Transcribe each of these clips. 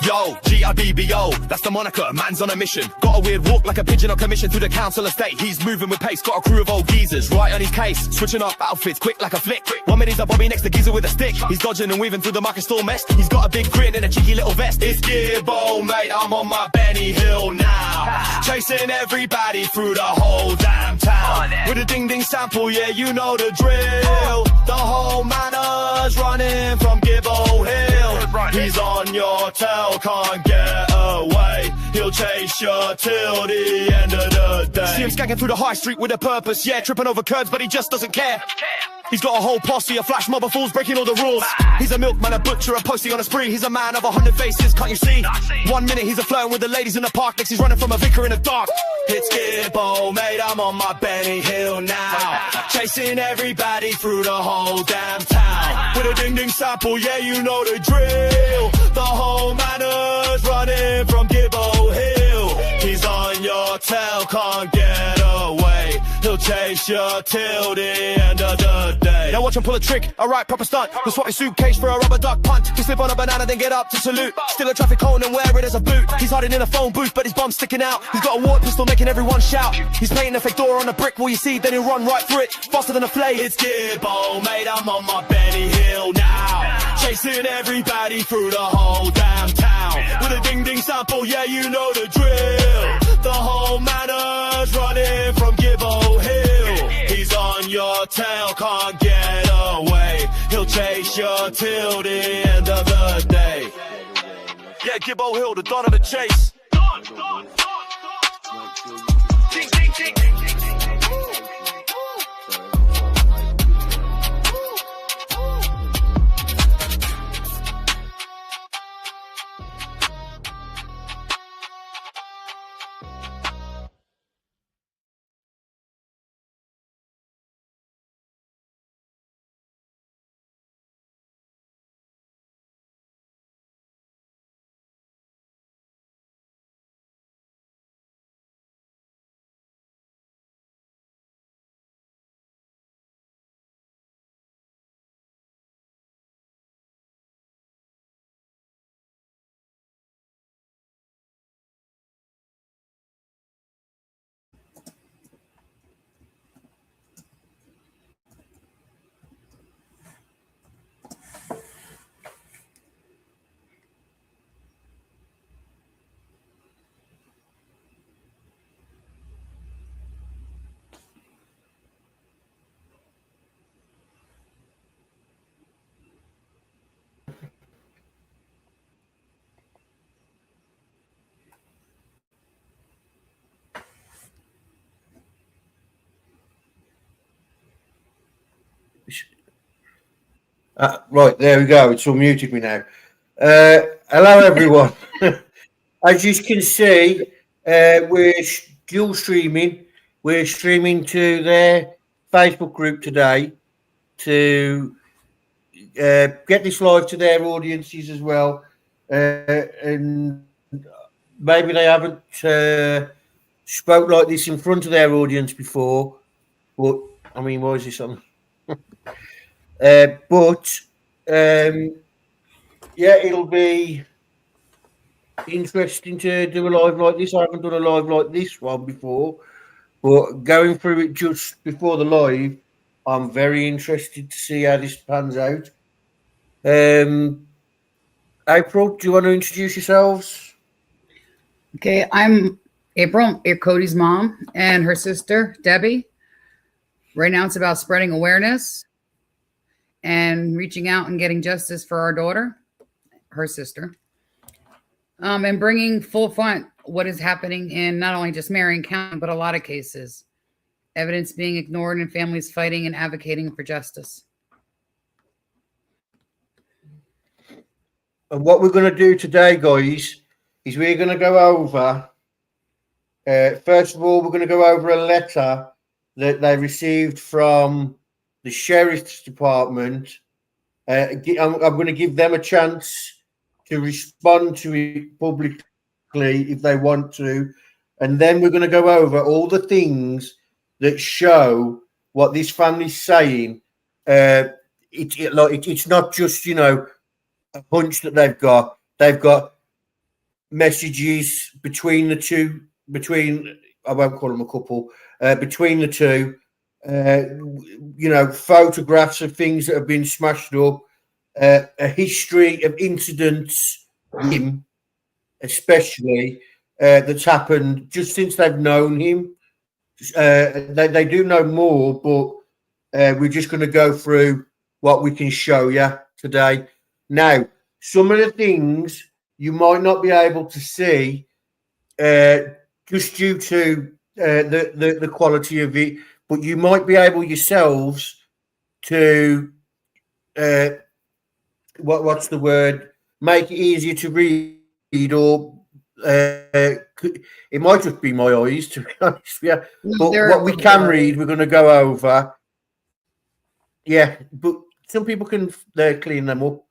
Yo, G-I-B-B-O, that's the moniker, man's on a mission. Got a weird walk like a pigeon on commission through the council estate. He's moving with pace, got a crew of old geezers right on his case. Switching up outfits, quick like a flick. 1 minute he's a Bobby next to geezer with a stick. He's dodging and weaving through the market store mess. He's got a big grin and a cheeky little vest. It's Gibbo, mate, I'm on my Benny Hill now. Chasing everybody through the whole damn town. With a ding-ding sample, yeah, you know the drill. The whole manor's running from Gibbo Hill. He's on your tail, can't get away. He'll chase you till the end of the day. See him skanking through the high street with a purpose, yeah, tripping over curbs, but he just doesn't care. He's got a whole posse, a flash mob of fools breaking all the rules. He's a milkman, a butcher, a postie on a spree. He's a man of 100 faces, can't you see? 1 minute he's a flirting with the ladies in the park, next he's running from a vicar in the dark. It's Gibbo, mate, I'm on my Benny Hill now. Chasing everybody through the whole damn town. With a ding-ding sample, yeah, you know the drill. The whole manor's running from Gibbo Hill. He's on your tail, can't get away. He'll chase you till the end of the day. Now watch him pull a trick, alright, proper stunt. He'll swap his suitcase for a rubber duck punt. He'll slip on a banana, then get up to salute. Still a traffic cone and wear it as a boot. He's hiding in a phone booth, but his bum's sticking out. He's got a water pistol making everyone shout. He's painting a fake door on a brick, will you see? Then he'll run right through it, faster than a flame. It's Gibbo, mate, I'm on my Benny Hill now. Chasing everybody through the whole damn town. With a ding-ding sample, yeah, you know the drill. The whole manor's running from Gibbo Hill. He's on your tail, can't get away. He'll chase you till the end of the day. Yeah, Gibbo Hill, the dawn of the chase. Ding, ding, ding, ding, ding, ding. Right, there we go. It's all muted me now. Hello, everyone. As you can see, we're dual streaming. We're streaming to their Facebook group today to get this live to their audiences as well. And maybe they haven't spoke like this in front of their audience before. But, I mean, why is this on? Yeah, it'll be interesting to do a live like this. I haven't done a live like this one before, but going through it just before the live, I'm very interested to see how this pans out. April, do you want to introduce yourselves? Okay, I'm April, Codie's mom, and her sister, Debbie. Right now it's about spreading awareness and reaching out and getting justice for our daughter, her sister, and bringing full front what is happening in not only just Marion County, but a lot of cases. Evidence being ignored and families fighting and advocating for justice. And what we're going to do today, guys, is we're going to go over, first of all, we're going to go over a letter that they received from the Sheriff's Department. I'm going to give them a chance to respond to it publicly if they want to. And then we're going to go over all the things that show what this family's saying. It's not just, a hunch that they've got. They've got messages between the two, I won't call them a couple, between the two, photographs of things that have been smashed up, a history of incidents, him especially, that's happened just since they've known him. They do know more, but we're just going to go through what we can show you today. Now, some of the things you might not be able to see just due to the quality of it, but you might be able yourselves to what's the word? Make it easier to read, or it might just be my eyes, to be honest with you. But what we can read, we're going to go over. Yeah, but some people can clean them up.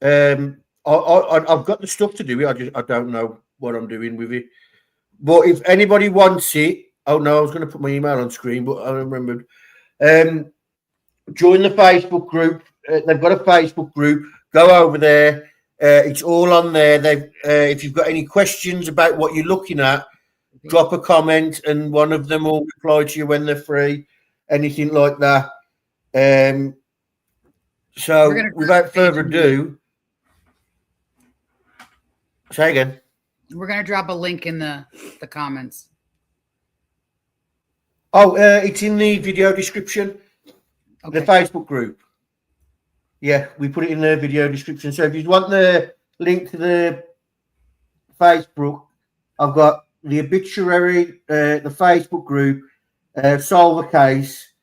I've got the stuff to do it. I don't know what I'm doing with it. But if anybody wants it, oh no, I was going to put my email on screen, but I remembered. Join the Facebook group. They've got a Facebook group. Go over there. It's all on there. If you've got any questions about what you're looking at, drop a comment, and one of them will reply to you when they're free. Anything like that. So without further ado, say again. We're going to drop a link in the comments. Oh, it's in the video description. Okay. The Facebook group. Yeah, we put it in the video description. So if you want the link to the Facebook, I've got the obituary, the Facebook group, Solve a Case,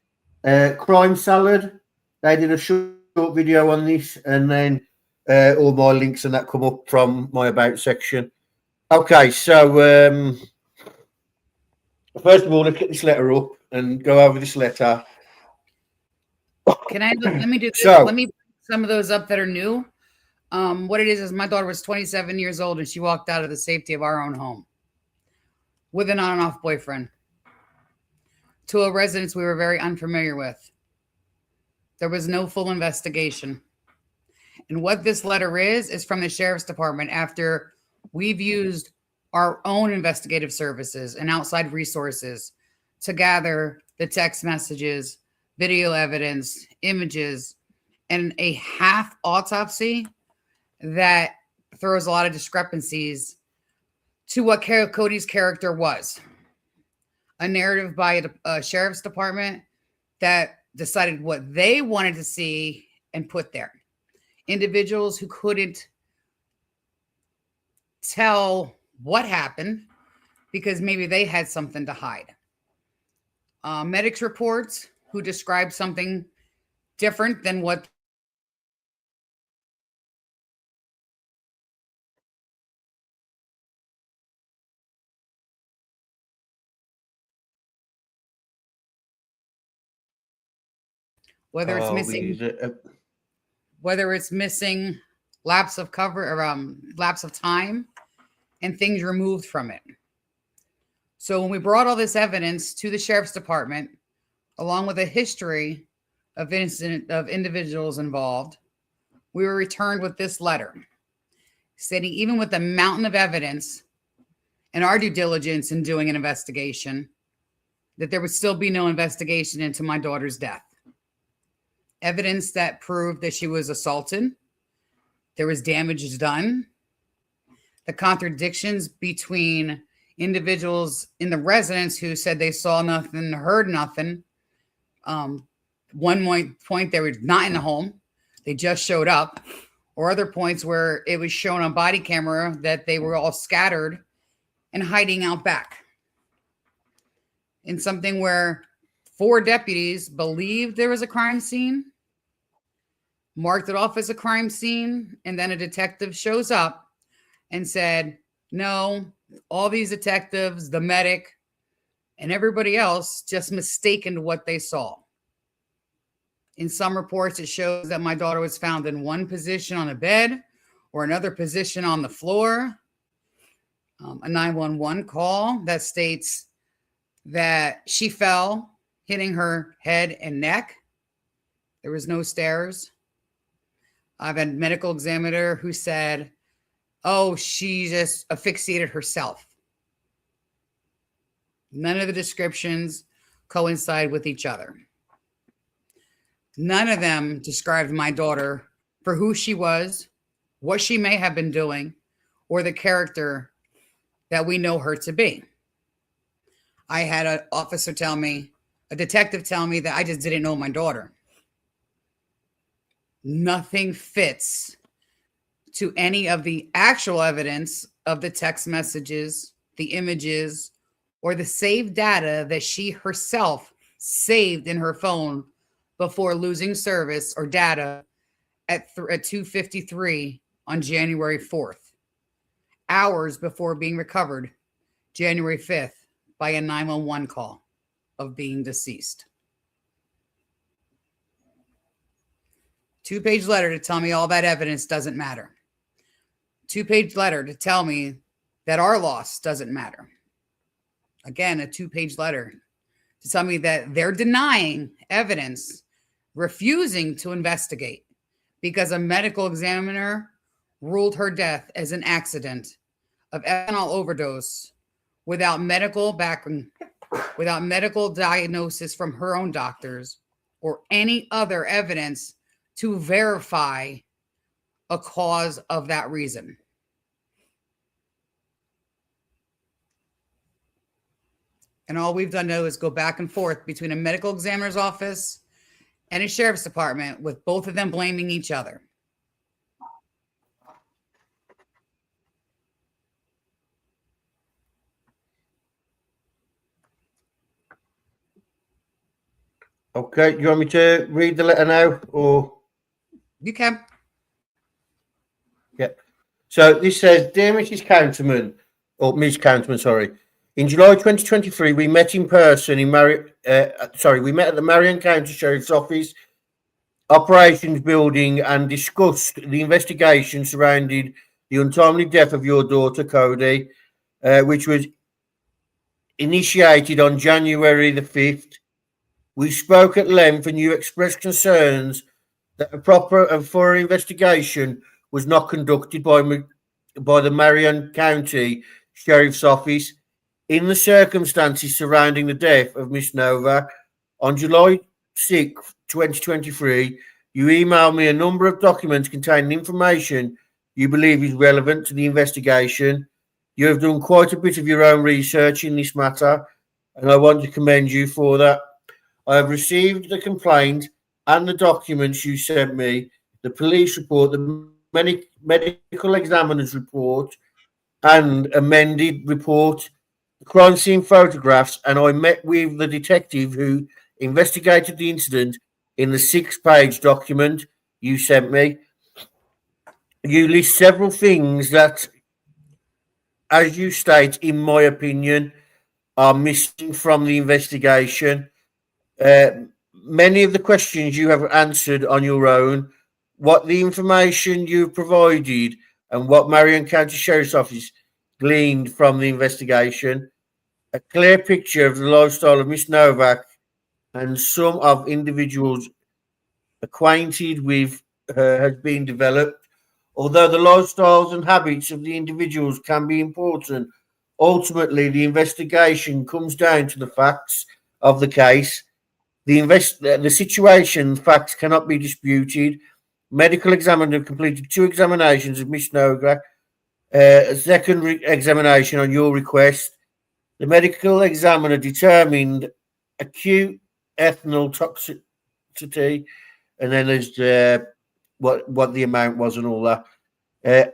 Crime Salad. They did a short video on this, and then all my links and that come up from my About section. Okay, so first of all, let's get this letter up and go over this letter. Can I let me do this? Let me put some of those up that are new. What it is my daughter was 27 years old and she walked out of the safety of our own home with an on and off boyfriend to a residence we were very unfamiliar with. There was no full investigation. And what this letter is from the sheriff's department after we've used our own investigative services and outside resources to gather the text messages, video evidence, images, and a half autopsy that throws a lot of discrepancies to what Codie's character was. A narrative by a sheriff's department that decided what they wanted to see and put there. Individuals who couldn't tell what happened because maybe they had something to hide. Medics reports who described something different than what whether it's missing lapse of cover or lapse of time and things removed from it. So when we brought all this evidence to the sheriff's department, along with a history of individuals involved, we were returned with this letter stating even with the mountain of evidence and our due diligence in doing an investigation, that there would still be no investigation into my daughter's death. Evidence that proved that she was assaulted. There was damage done. The contradictions between individuals in the residence who said they saw nothing, heard nothing. One point they were not in the home. They just showed up. Or other points where it was shown on body camera that they were all scattered and hiding out back. In something where 4 deputies believed there was a crime scene, marked it off as a crime scene, and then a detective shows up and said, no, all these detectives, the medic, and everybody else just mistaken what they saw. In some reports, it shows that my daughter was found in one position on a bed or another position on the floor. A 911 call that states that she fell, hitting her head and neck. There was no stairs. I've had a medical examiner who said oh, she just asphyxiated herself. None of the descriptions coincide with each other. None of them described my daughter for who she was, what she may have been doing, or the character that we know her to be. I had an officer tell me, a detective tell me that I just didn't know my daughter. Nothing fits to any of the actual evidence of the text messages, the images, or the saved data that she herself saved in her phone before losing service or data at 2:53 on January 4th, hours before being recovered January 5th by a 911 call of being deceased. 2-page letter to tell me all that evidence doesn't matter. 2-page letter to tell me that our loss doesn't matter. Again, a 2-page letter to tell me that they're denying evidence, refusing to investigate because a medical examiner ruled her death as an accident of ethanol overdose without medical background, without medical diagnosis from her own doctors or any other evidence to verify a cause of that reason. And all we've done now is go back and forth between a medical examiner's office and a sheriff's department, with both of them blaming each other. Okay, do you want me to read the letter now, or? You can. Yeah. So this says, Dear Mrs. Counterman, or Ms. Counterman, sorry. In July 2023, we met in person in we met at the Marion County Sheriff's Office Operations Building and discussed the investigation surrounding the untimely death of your daughter, Codie, which was initiated on January the 5th. We spoke at length and you expressed concerns that a proper and thorough investigation was not conducted by the Marion County Sheriff's Office in the circumstances surrounding the death of Miss Nova. On July 6, 2023, you emailed me a number of documents containing information you believe is relevant to the investigation. You have done quite a bit of your own research in this matter, and I want to commend you for that. I have received the complaint and the documents you sent me, the police report, the medical examiner's report, and amended report, the crime scene photographs, and I met with the detective who investigated the incident in the 6-page document you sent me. You list several things that, as you state, in my opinion, are missing from the investigation. Many of the questions you have answered on your own. What the information you've provided and what Marion County Sheriff's Office gleaned from the investigation. A clear picture of the lifestyle of Miss Novak and some of individuals acquainted with her has been developed. Although the lifestyles and habits of the individuals can be important, ultimately the investigation comes down to the facts of the case. The situation facts cannot be disputed. Medical examiner completed 2 examinations of Miss Novak, a second examination on your request. The medical examiner determined acute ethanol toxicity, and then there's what the amount was and all that.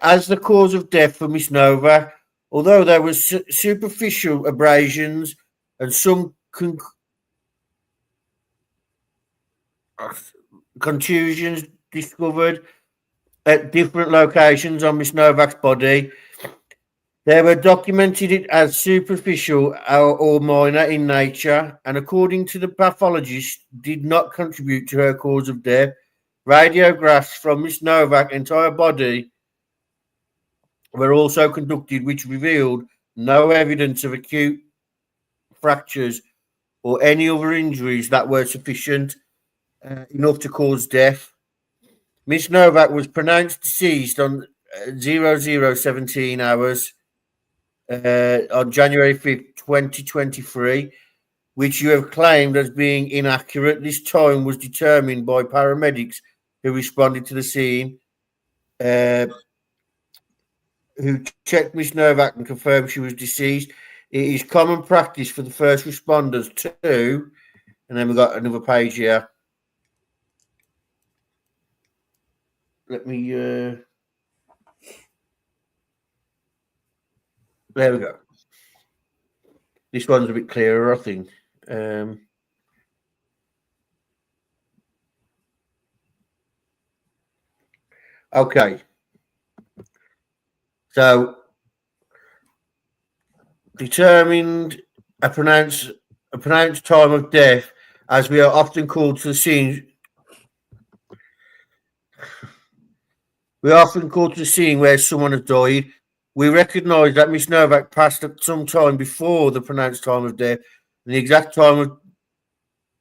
As the cause of death for Miss Nova, although there was superficial abrasions and some contusions discovered at different locations on Miss Novak's body, they were documented as superficial or minor in nature, and according to the pathologist, did not contribute to her cause of death. Radiographs from Miss Novak's entire body were also conducted, which revealed no evidence of acute fractures or any other injuries that were sufficient enough to cause death. Miss Novak was pronounced deceased on 0017 hours on January 5th, 2023, which you have claimed as being inaccurate. This time was determined by paramedics who responded to the scene, who checked Miss Novak and confirmed she was deceased. It is common practice for the first responders to, and then we've got another page here. Let me, there we go. This one's a bit clearer, I think. Okay. So, determined a pronounced time of death, as we are often called to the scene. We are often called to the scene where someone has died. We recognise that Miss Novak passed at some time before the pronounced time of death, and the exact time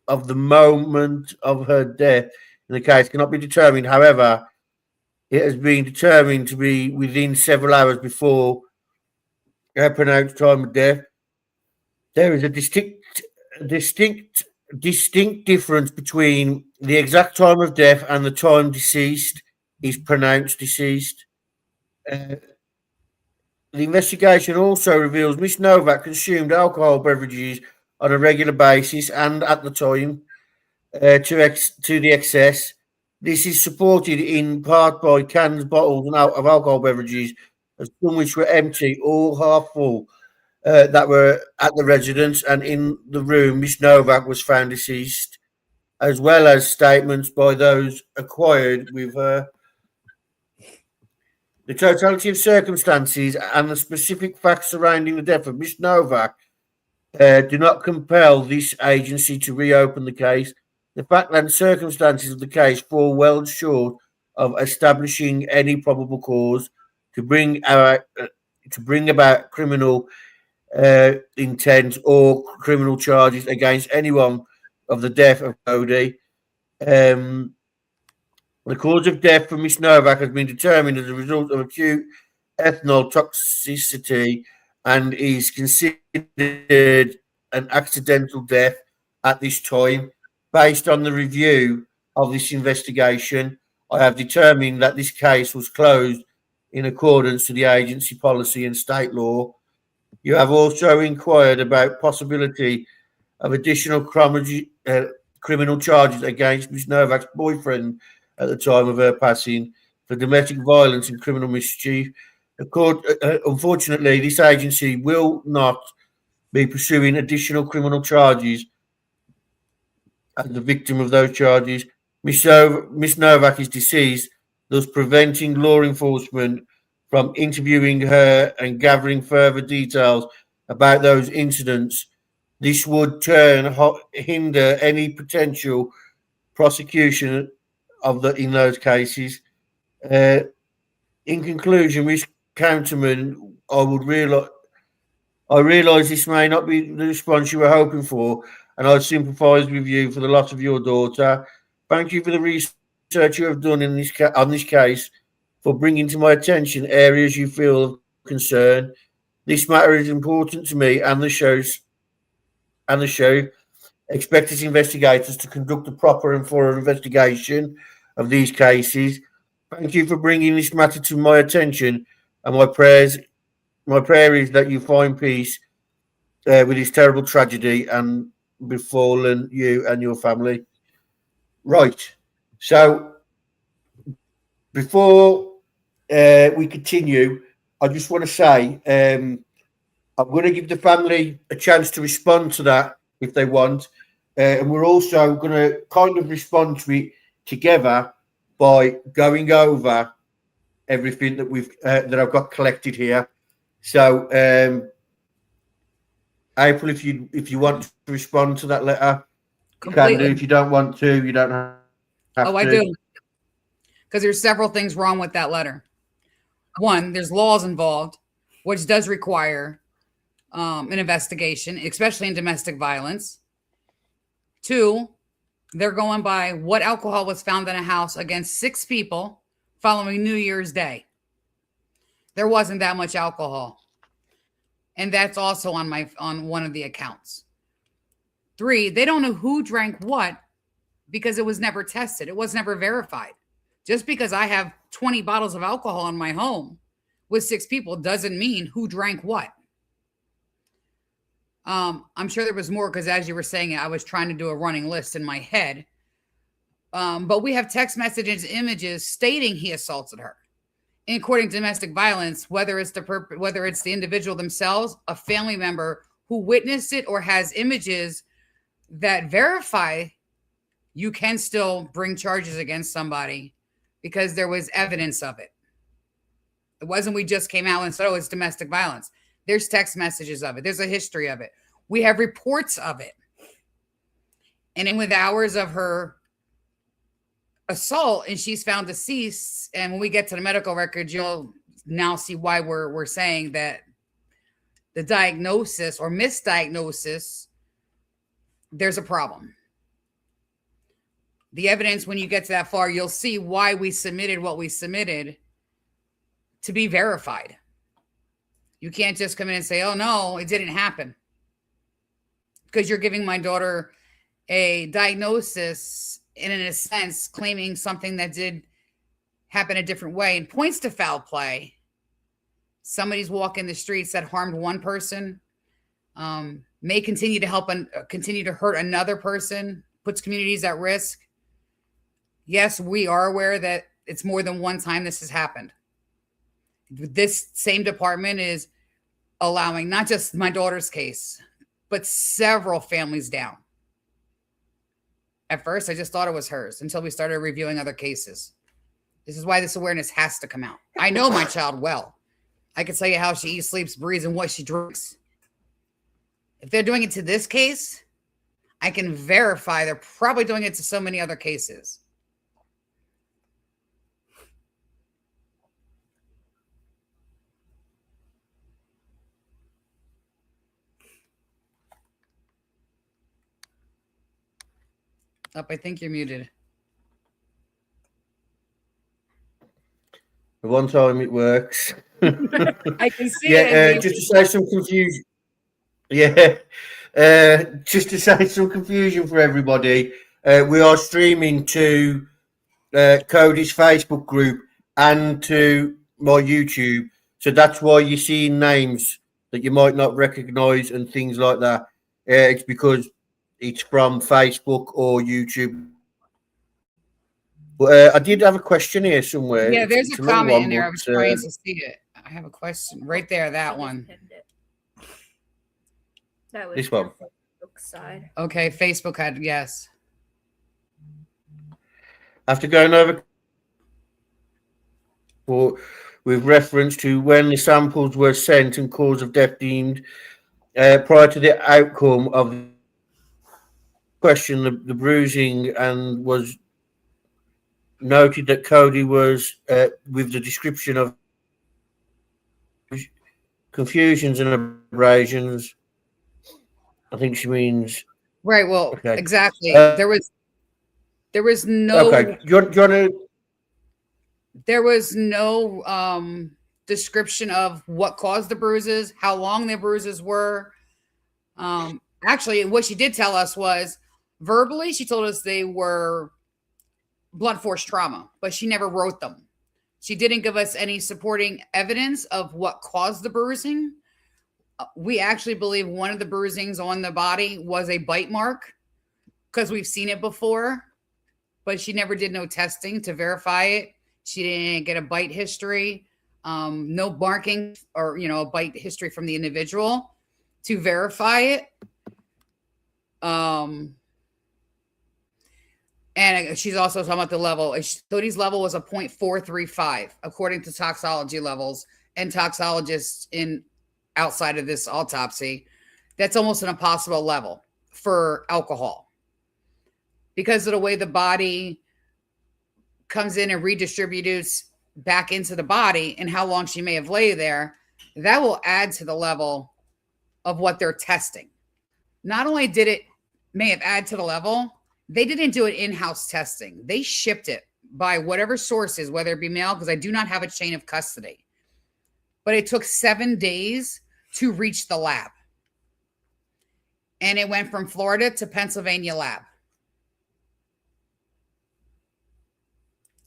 of the moment of her death in the case cannot be determined. However, it has been determined to be within several hours before her pronounced time of death. There is a distinct difference between the exact time of death and the time deceased is pronounced deceased. The investigation also reveals Miss Novak consumed alcohol beverages on a regular basis and at the time to the excess. This is supported in part by cans, bottles, and of alcohol beverages, some which were empty, all half full, that were at the residence and in the room. Miss Novak was found deceased, as well as statements by those acquired with her. The totality of circumstances and the specific facts surrounding the death of Miss Novak do not compel this agency to reopen the case. The fact and circumstances of the case fall well short of establishing any probable cause to bring about criminal intent or criminal charges against anyone of the death of Codie. The cause of death for Miss Novak has been determined as a result of acute ethanol toxicity and is considered an accidental death at this time. Based on the review of this investigation, I have determined that this case was closed in accordance to the agency policy and state law. You have also inquired about possibility of additional criminal charges against Ms. Novak's boyfriend at the time of her passing for domestic violence and criminal mischief. Unfortunately, this agency will not be pursuing additional criminal charges as the victim of those charges. Miss Novak is deceased, thus preventing law enforcement from interviewing her and gathering further details about those incidents. This would hinder any potential prosecution in those cases. In conclusion, Miss Counterman, I realise this may not be the response you were hoping for, and I sympathise with you for the loss of your daughter. Thank you for the research you have done on this case, for bringing to my attention areas you feel of concern. This matter is important to me and the show. Expect its investigators to conduct a proper and thorough investigation of these cases. Thank you for bringing this matter to my attention, and my prayer is that you find peace with this terrible tragedy and befallen you and your family. Right. So before we continue, I just want to say I'm going to give the family a chance to respond to that if they want. And we're also going to kind of respond to it together by going over everything that I've got collected here. So, April, if you want to respond to that letter, Completely. you can do. If you don't want to, you don't have to. I do. Because there's several things wrong with that letter. One, there's laws involved, which does require an investigation, especially in domestic violence. Two, they're going by what alcohol was found in a house against 6 people following New Year's Day. There wasn't that much alcohol. And that's also on one of the accounts. 3, they don't know who drank what because it was never tested. It was never verified. Just because I have 20 bottles of alcohol in my home with 6 people doesn't mean who drank what. I'm sure there was more because as you were saying it, I was trying to do a running list in my head. But we have text messages, images stating he assaulted her. And according to domestic violence, whether it's the individual themselves, a family member who witnessed it, or has images that verify, you can still bring charges against somebody because there was evidence of it. It wasn't we just came out and said, oh, it's domestic violence. There's text messages of it. There's a history of it. We have reports of it. And then with hours of her assault and she's found deceased, and when we get to the medical records, you'll now see why we're saying that the diagnosis or misdiagnosis, there's a problem. The evidence, when you get to that far, you'll see why we submitted what we submitted to be verified. You can't just come in and say, oh no, it didn't happen, because you're giving my daughter a diagnosis and in a sense claiming something that did happen a different way and points to foul play. Somebody's walking the streets that harmed one person, may continue to hurt another person, puts communities at risk. Yes, we are aware that it's more than one time this has happened. This same department is allowing not just my daughter's case, but several families down. At first, I just thought it was hers until we started reviewing other cases. This is why this awareness has to come out. I know my child well. I can tell you how she eats, sleeps, breathes, and what she drinks. If they're doing it to this case, I can verify they're probably doing it to so many other cases. I think you're muted. The one time it works. I can see it. Just to say some confusion. Yeah. Just to say some confusion for everybody. We are streaming to Codie's Facebook group and to my YouTube. So that's why you're seeing names that you might not recognize and things like that. It's because it's from Facebook or YouTube. But I did have a question here somewhere. Yeah, there's a comment in there. I was trying to see it. I have a question right there. That one. That was this one. Facebook side. Okay, Facebook had, yes. After going over with reference to when the samples were sent and cause of death deemed prior to the outcome of the question, the bruising, and was noted that Codie was with the description of confusions and abrasions. I think she means right. Well, okay. Exactly. There was no. Okay. Do you want to? There was no description of what caused the bruises, how long the bruises were. Actually, what she did tell us was verbally, she told us they were blunt force trauma, but she never wrote them. She didn't give us any supporting evidence of what caused the bruising. We actually believe one of the bruisings on the body was a bite mark because we've seen it before, but she never did no testing to verify it. She didn't get a bite history, no marking or, a bite history from the individual to verify it. And she's also talking about the level. Codie's level was a 0.435, according to toxology levels and toxologists outside of this autopsy. That's almost an impossible level for alcohol because of the way the body comes in and redistributes back into the body and how long she may have laid there. That will add to the level of what they're testing. Not only may have added to the level, they didn't do it in-house testing. They shipped it by whatever sources, whether it be mail, because I do not have a chain of custody. but it took 7 days to reach the lab. And it went from Florida to Pennsylvania lab.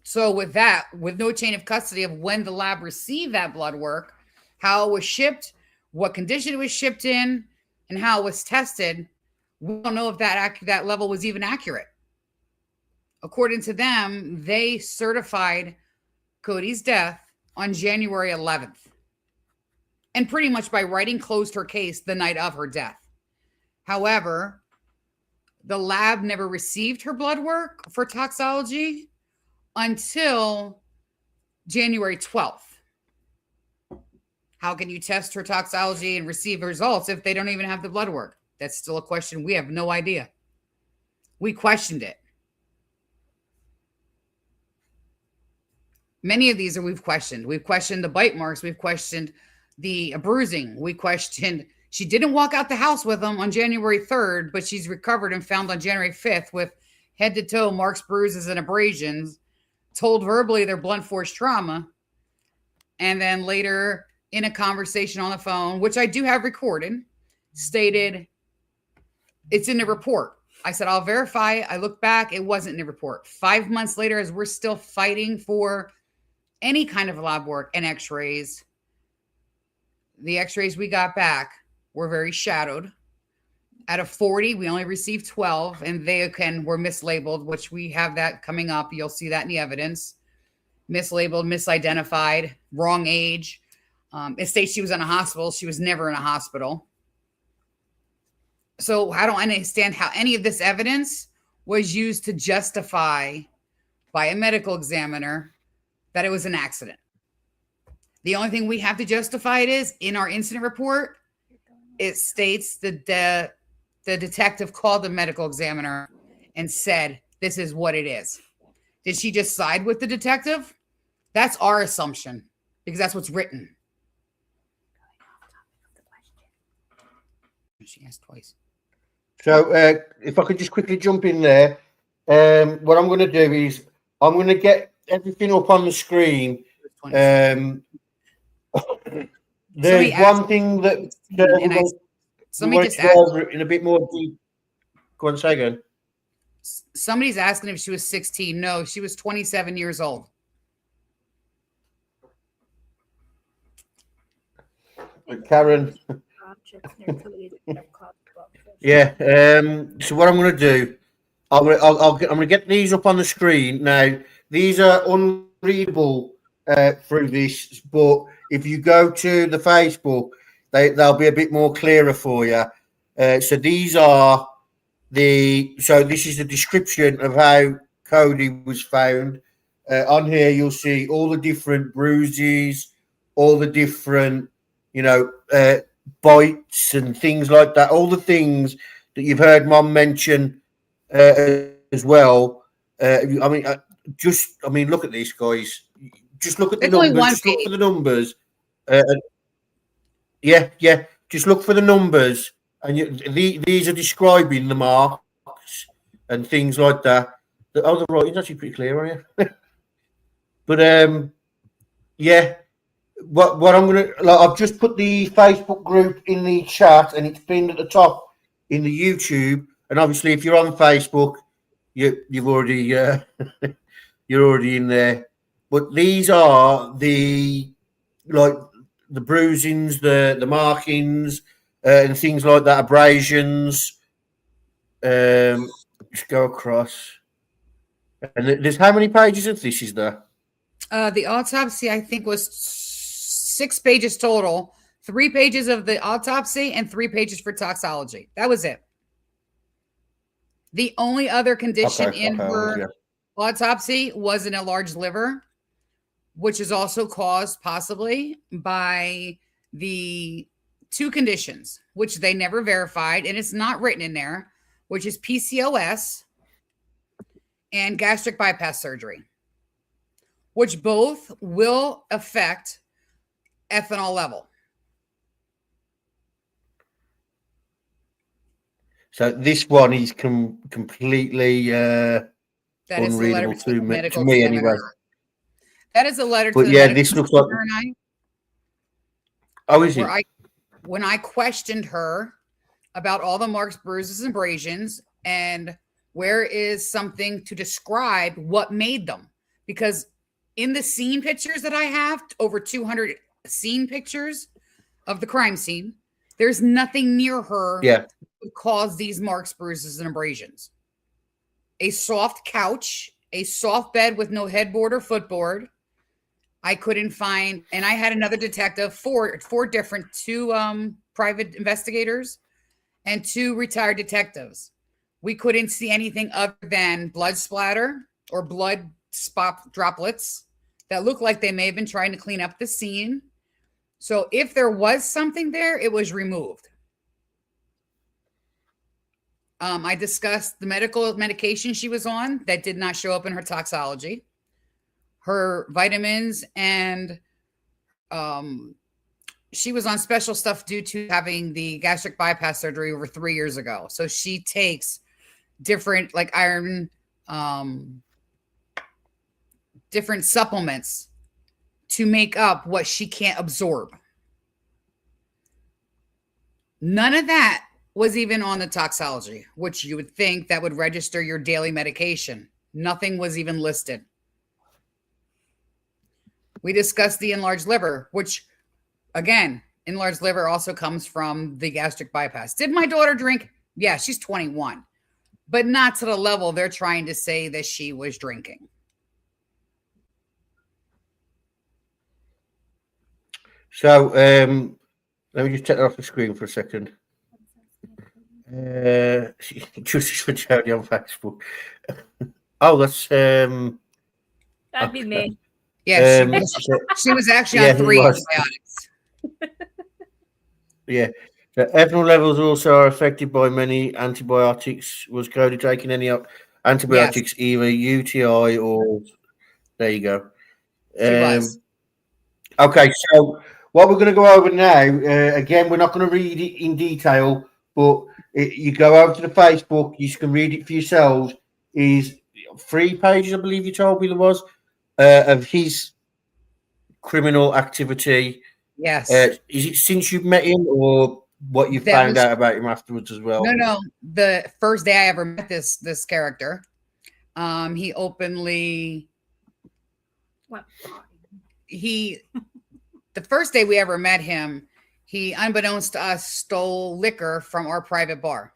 So with that, with no chain of custody of when the lab received that blood work, how it was shipped, what condition it was shipped in, and how it was tested, we don't know if that level was even accurate. According to them, they certified Codie's death on January 11th. And pretty much by writing closed her case the night of her death. However, the lab never received her blood work for toxology until January 12th. How can you test her toxology and receive results if they don't even have the blood work? That's still a question. We have no idea. We questioned it. Many of these we've questioned. We've questioned the bite marks. We've questioned the bruising. We questioned, she didn't walk out the house with them on January 3rd, but she's recovered and found on January 5th with head to toe marks, bruises, and abrasions, told verbally they're blunt force trauma. And then later in a conversation on the phone, which I do have recorded, stated it's in the report. I said, I'll verify. I looked back. It wasn't in the report. 5 months later, as we're still fighting for any kind of lab work and x-rays, the x-rays we got back were very shadowed. Out of 40, we only received 12, and they, again, were mislabeled, which we have that coming up. You'll see that in the evidence. Mislabeled, misidentified, wrong age. It states she was in a hospital. She was never in a hospital. So I don't understand how any of this evidence was used to justify by a medical examiner that it was an accident. The only thing we have to justify it is in our incident report, it states that the detective called the medical examiner and said, this is what it is. Did she just side with the detective? That's our assumption because that's what's written. She asked twice. So if I could just quickly jump in there, what I'm going to do is I'm going to get everything up on the screen. There's one thing that somebody just asked in a bit more deep. Go on, say again. Somebody's asking if she was 16. No, she was 27 years old. Karen. Yeah. So what I'm going to do, I'm going to get these up on the screen now. These are unreadable through this, but if you go to the Facebook, they'll be a bit more clearer for you. So these are this is the description of how Codie was found. On here, you'll see all the different bruises, all the different, bites and things like that. All the things that you've heard Mom mention as well. Look at this, guys. Just look at the numbers. Just look for the numbers. Just look for the numbers, and these are describing the marks and things like that. The writing's actually pretty clear on you. But what I'm gonna I've just put the Facebook group in the chat, and it's pinned at the top in the YouTube. And obviously, if you're on Facebook, you've already you're already in there. But these are the bruisings, the markings, and things like that, abrasions. Just go across. And there's how many pages of this is there? The autopsy, I think, was 6 pages total. 3 pages of the autopsy and 3 pages for toxology. That was it. The only other condition in her autopsy was an enlarged liver, which is also caused possibly by the 2 conditions, which they never verified, and it's not written in there, which is PCOS and gastric bypass surgery, which both will affect ethanol level. So this one is completely unreadable to me anyway. That is a letter to the medical this looks like. Oh, is where it? when I questioned her about all the marks, bruises, and abrasions, and where is something to describe what made them? Because in the scene pictures that I have, over 200 scene pictures of the crime scene, there's nothing near her Yeah. that would cause these marks, bruises, and abrasions. A soft couch, a soft bed with no headboard or footboard. I couldn't find, and I had another detective, four different, two private investigators and two retired detectives. We couldn't see anything other than blood splatter or blood spot droplets that looked like they may have been trying to clean up the scene. So if there was something there, it was removed. I discussed the medication she was on that did not show up in her toxology, her vitamins, and she was on special stuff due to having the gastric bypass surgery over 3 years ago. So she takes different, like iron, different supplements to make up what she can't absorb. None of that was even on the toxology, which you would think that would register your daily medication. Nothing was even listed. We discussed the enlarged liver, which, again, enlarged liver also comes from the gastric bypass. Did my daughter drink? Yeah, she's 21, but not to the level they're trying to say that she was drinking. So let me just take that off the screen for a second. Just for Jody on Facebook. Oh, that's That'd be okay. me. Yeah, she So, was actually yeah, on 3 he was. antibiotics. Yeah. The ethanol levels also are affected by many antibiotics. Was Cody taking any Yes, antibiotics, either UTI or there you go. she was. Okay, so what we're going to go over now, again, we're not going to read it in detail, but you go over to the Facebook, you can read it for yourselves. Is 3 pages, I believe you told me there was, of his criminal activity. Yes. Is it since you've met him or what you That found was out about him afterwards as well? no. The first day I ever met this character, he openly What? the first day we ever met him, he, unbeknownst to us, stole liquor from our private bar.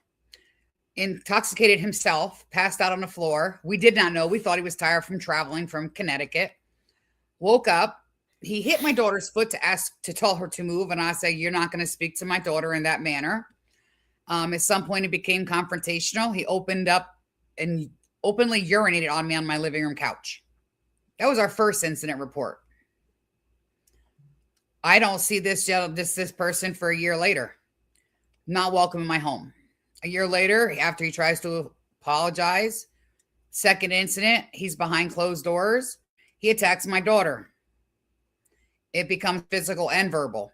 Intoxicated himself, passed out on the floor. We did not know. We thought he was tired from traveling from Connecticut. Woke up. He hit my daughter's foot to tell her to move. And I said, "You're not going to speak to my daughter in that manner." At some point, it became confrontational. He opened up and openly urinated on me on my living room couch. That was our first incident report. I don't see this person for a year later. Not welcome in my home. A year later, after he tries to apologize, second incident, he's behind closed doors. He attacks my daughter. It becomes physical and verbal.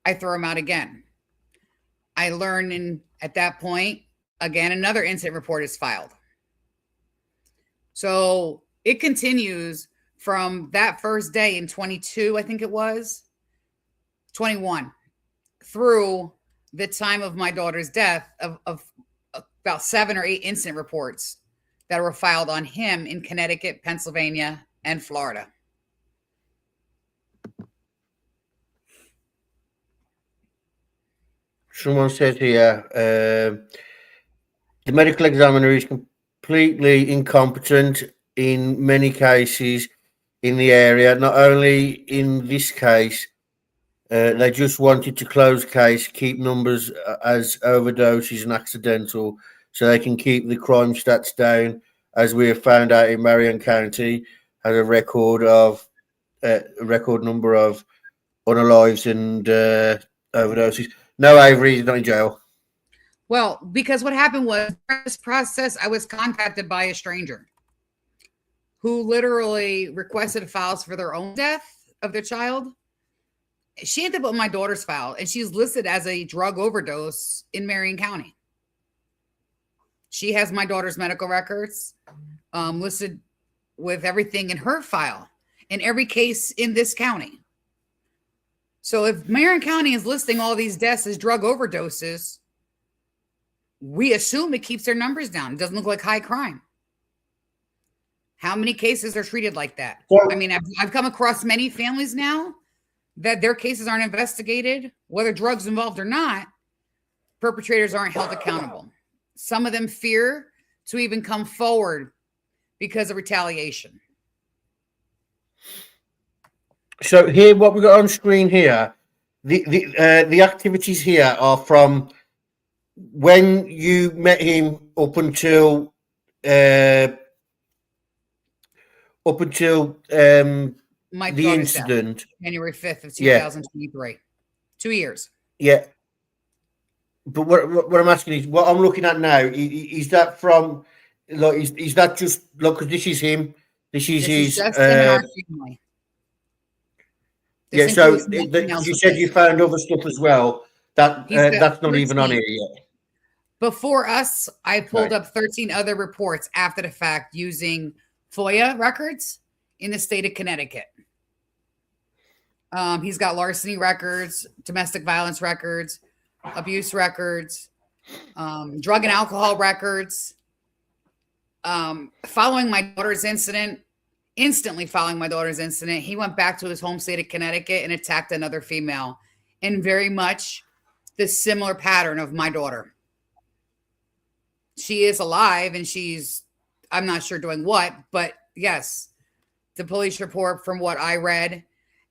I throw him out again. I learn at that point, again, another incident report is filed. So it continues from that first day in 22, I think it was, 21, through the time of my daughter's death of about 7 or 8 incident reports that were filed on him in Connecticut, Pennsylvania, and Florida. Someone says here, the medical examiner is completely incompetent in many cases in the area. Not only in this case, they just wanted to close case, keep numbers as overdoses and accidental, so they can keep the crime stats down. As we have found out in Marion County, has a record number of unalives and overdoses. No, Avery is not in jail. Well, because what happened was, during this process, I was contacted by a stranger who literally requested files for their own death of their child. She ended up with my daughter's file, and she's listed as a drug overdose in Marion County. She has my daughter's medical records listed with everything in her file in every case in this county. So if Marion County is listing all these deaths as drug overdoses, we assume it keeps their numbers down. It doesn't look like high crime. How many cases are treated like that? Well, I mean, I've come across many families now that their cases aren't investigated, whether drugs involved or not. Perpetrators aren't held accountable. Some of them fear to even come forward because of retaliation. So here, what we got on screen here, the activities here are from when you met him up until the My daughter's death, incident. January 5th of Yeah. 2023. 2 years. Yeah. But what I'm asking is, what I'm looking at now, is that from, like, is that just, look, because this is him, this is This is his, just him and our family. yeah, This so includes nothing else you with said this. you found other stuff as well, that He's got that's not even on 13. here yet. Before us, I pulled Right. up 13 other reports after the fact using FOIA records in the state of Connecticut. He's got larceny records, domestic violence records, abuse records, drug and alcohol records. Following my daughter's incident, instantly following my daughter's incident, he went back to his home state of Connecticut and attacked another female in very much the similar pattern of my daughter. She is alive and she's, I'm not sure doing what, but yes, the police report from what I read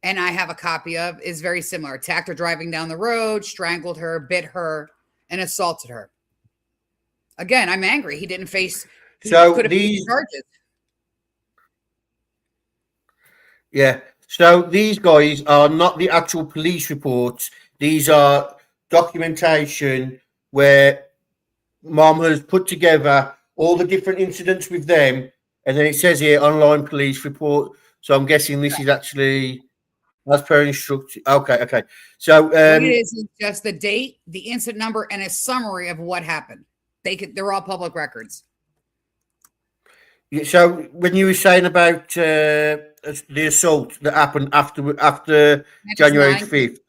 and I have a copy of is very similar. Attacked her driving down the road, strangled her, bit her, and assaulted her. Again, I'm angry. He didn't face, So could have faced these, charges. yeah, so these guys are not the actual police reports. These are documentation where Mom has put together all the different incidents with them, and then it says here online police report. So I'm guessing this is actually as per instruction. Okay. So What it is just the date, the incident number, and a summary of what happened. They're all public records. so when you were saying about the assault that happened after January 5th,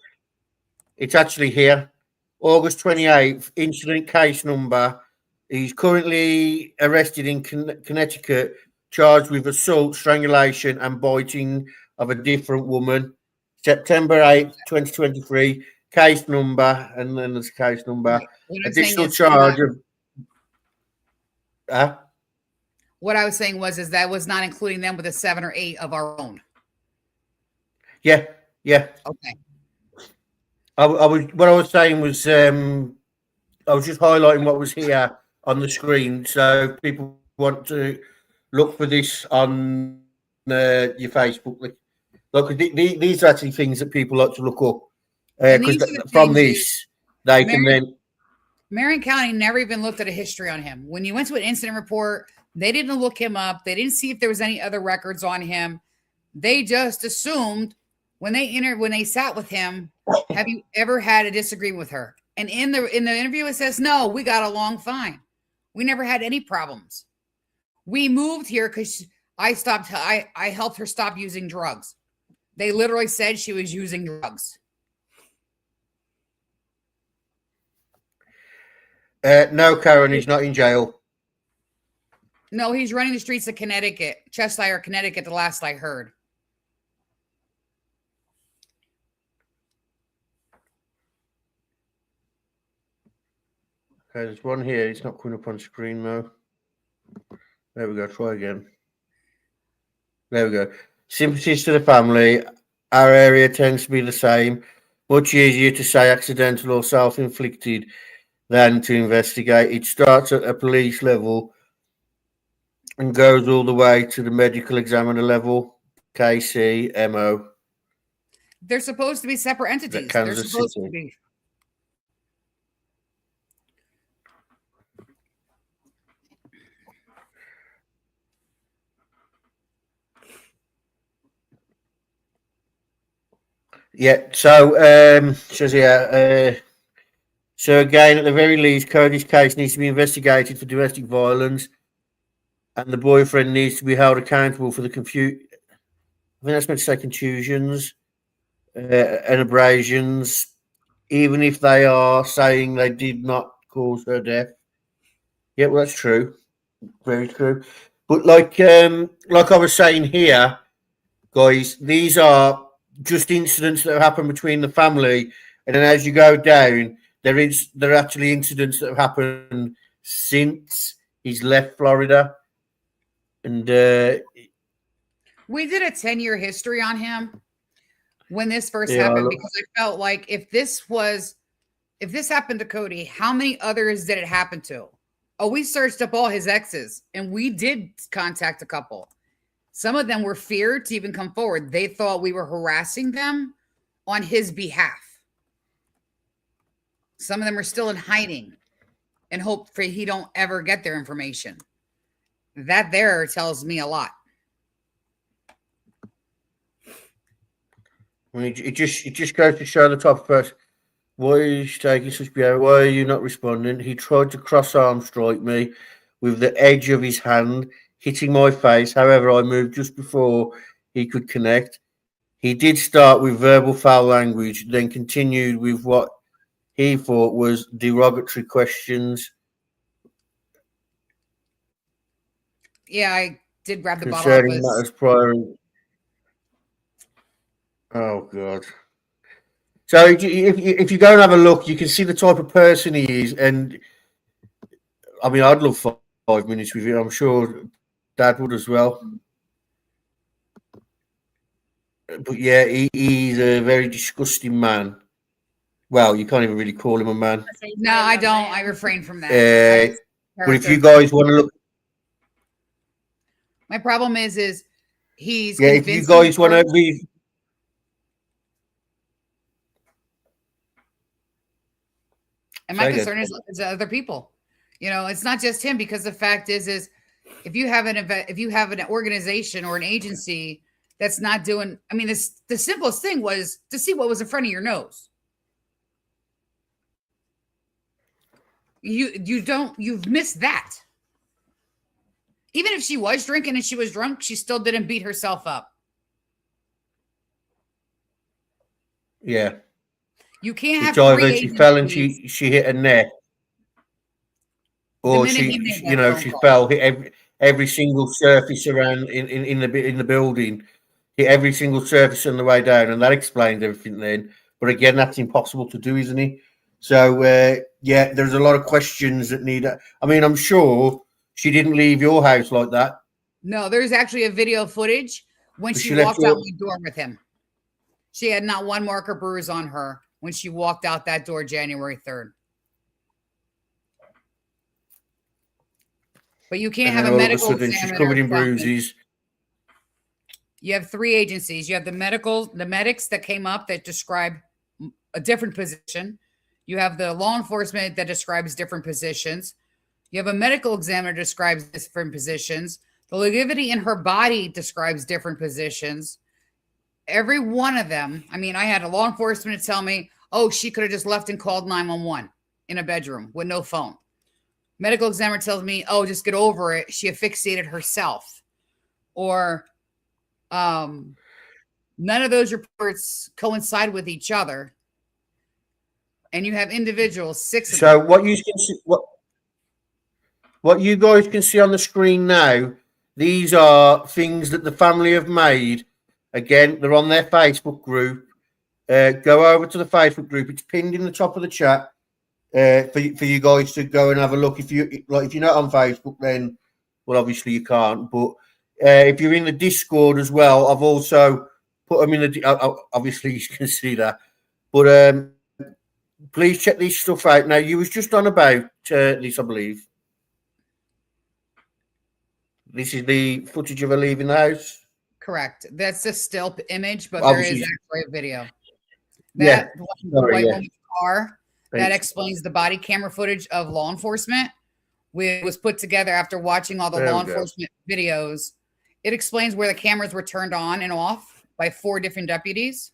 it's actually here. August 28th, incident case number. He's currently arrested in Connecticut, charged with assault, strangulation, and biting of a different woman. September 8th, 2023, case number, and then there's case number. Right. What I'm saying Additional is charge of. what I was saying is that was not including them with the 7 or 8 of our own. Yeah. Okay. I was what I was saying was I was just highlighting what was here on the screen, so people want to look for this on your Facebook. Look, these are actually things that people like to look up because from this they can then. Marion County never even looked at a history on him. When you went to an incident report, they didn't look him up. They didn't see if there was any other records on him. They just assumed when they sat with him, have you ever had a disagreement with her? And in the interview, it says, no, we got along fine. We never had any problems. We moved here because I helped her stop using drugs. They literally said she was using drugs. No, Karen, he's not in jail. No, he's running the streets of Connecticut, Cheshire, Connecticut, the last I heard. Okay, there's one here. It's not coming up on screen now. There we go. Try again. There we go. Sympathies to the family. Our area tends to be the same. Much easier to say accidental or self-inflicted than to investigate. It starts at a police level and goes all the way to the medical examiner level, KC, MO. They're supposed to be separate entities. They're supposed to be. Yeah, so says here, so again, at the very least, Codie's case needs to be investigated for domestic violence, and the boyfriend needs to be held accountable for the I think that's meant to say contusions. and abrasions, even if they are saying they did not cause her death. Yeah, well, that's true. Very true. But like I was saying here, guys, these are just incidents that have happened between the family, and then as you go down, there are actually incidents that have happened since he's left Florida, and We did a 10-year history on him when this first yeah, happened because I felt like if this happened to Codie, how many others did it happen to? Oh, we searched up all his exes and we did contact a couple. Some of them were feared to even come forward. They thought we were harassing them on his behalf. Some of them are still in hiding and hope for he don't ever get their information. That there tells me a lot. I mean, it just goes to show the type of person. Why is he taking such behavior? Why are you not responding? He tried to cross arm strike me with the edge of his hand, hitting my face. However, I moved just before he could connect. He did start with verbal foul language, then continued with what he thought was derogatory questions Yeah, I did grab the bottle of concerning his. matters prior. Oh, God. So if you go and have a look, you can see the type of person he is. And, I mean, I'd love 5 minutes with you. I'm sure Dad would as well. But, yeah, he's a very disgusting man. Well, you can't even really call him a man. No, I don't. I refrain from that. But if you guys want to look, my problem is he's if you guys want to read, and my concern is other people. You know, it's not just him because the fact is if you have an organization or an agency that's not doing, I mean, the simplest thing was to see what was in front of your nose. You've missed that. Even if she was drinking and she was drunk, she still didn't beat herself up. Yeah. You can't have either she fell and she hit her neck, or she fell, hit every single surface around in the building, hit every single surface on the way down, and that explains everything then. But again, that's impossible to do, isn't it? So yeah, there's a lot of questions that need. I mean, I'm sure she didn't leave your house like that. No, there's actually a video footage when she walked out the door with him. She had not one mark or bruise on her when she walked out that door January 3rd. But you can't have a medical examiner. She's covered in bruises. You have three agencies. You have the medics that came up that describe a different position. You have the law enforcement that describes different positions. You have a medical examiner that describes different positions. The liquidity in her body describes different positions. Every one of them. I mean, I had a law enforcement tell me, oh, she could have just left and called 911 in a bedroom with no phone. Medical examiner tells me, oh, just get over it. She asphyxiated herself. Or none of those reports coincide with each other. And you have individuals, 6 of them. So what you can see, what you guys can see on the screen now, these are things that the family have made. Again, they're on their Facebook group. Go over to the Facebook group. It's pinned in the top of the chat for you guys to go and have a look. If you're not on Facebook, then well, obviously you can't. But if you're in the Discord as well, I've also put them in the. Obviously, you can see that. But please check this stuff out. Now, you was just on about this, I believe. This is the footage of her leaving the house. Correct. That's a still image, but obviously, there is actually a video. That white woman's car that explains the body camera footage of law enforcement. It was put together after watching all the law enforcement videos. It explains where the cameras were turned on and off by 4 different deputies.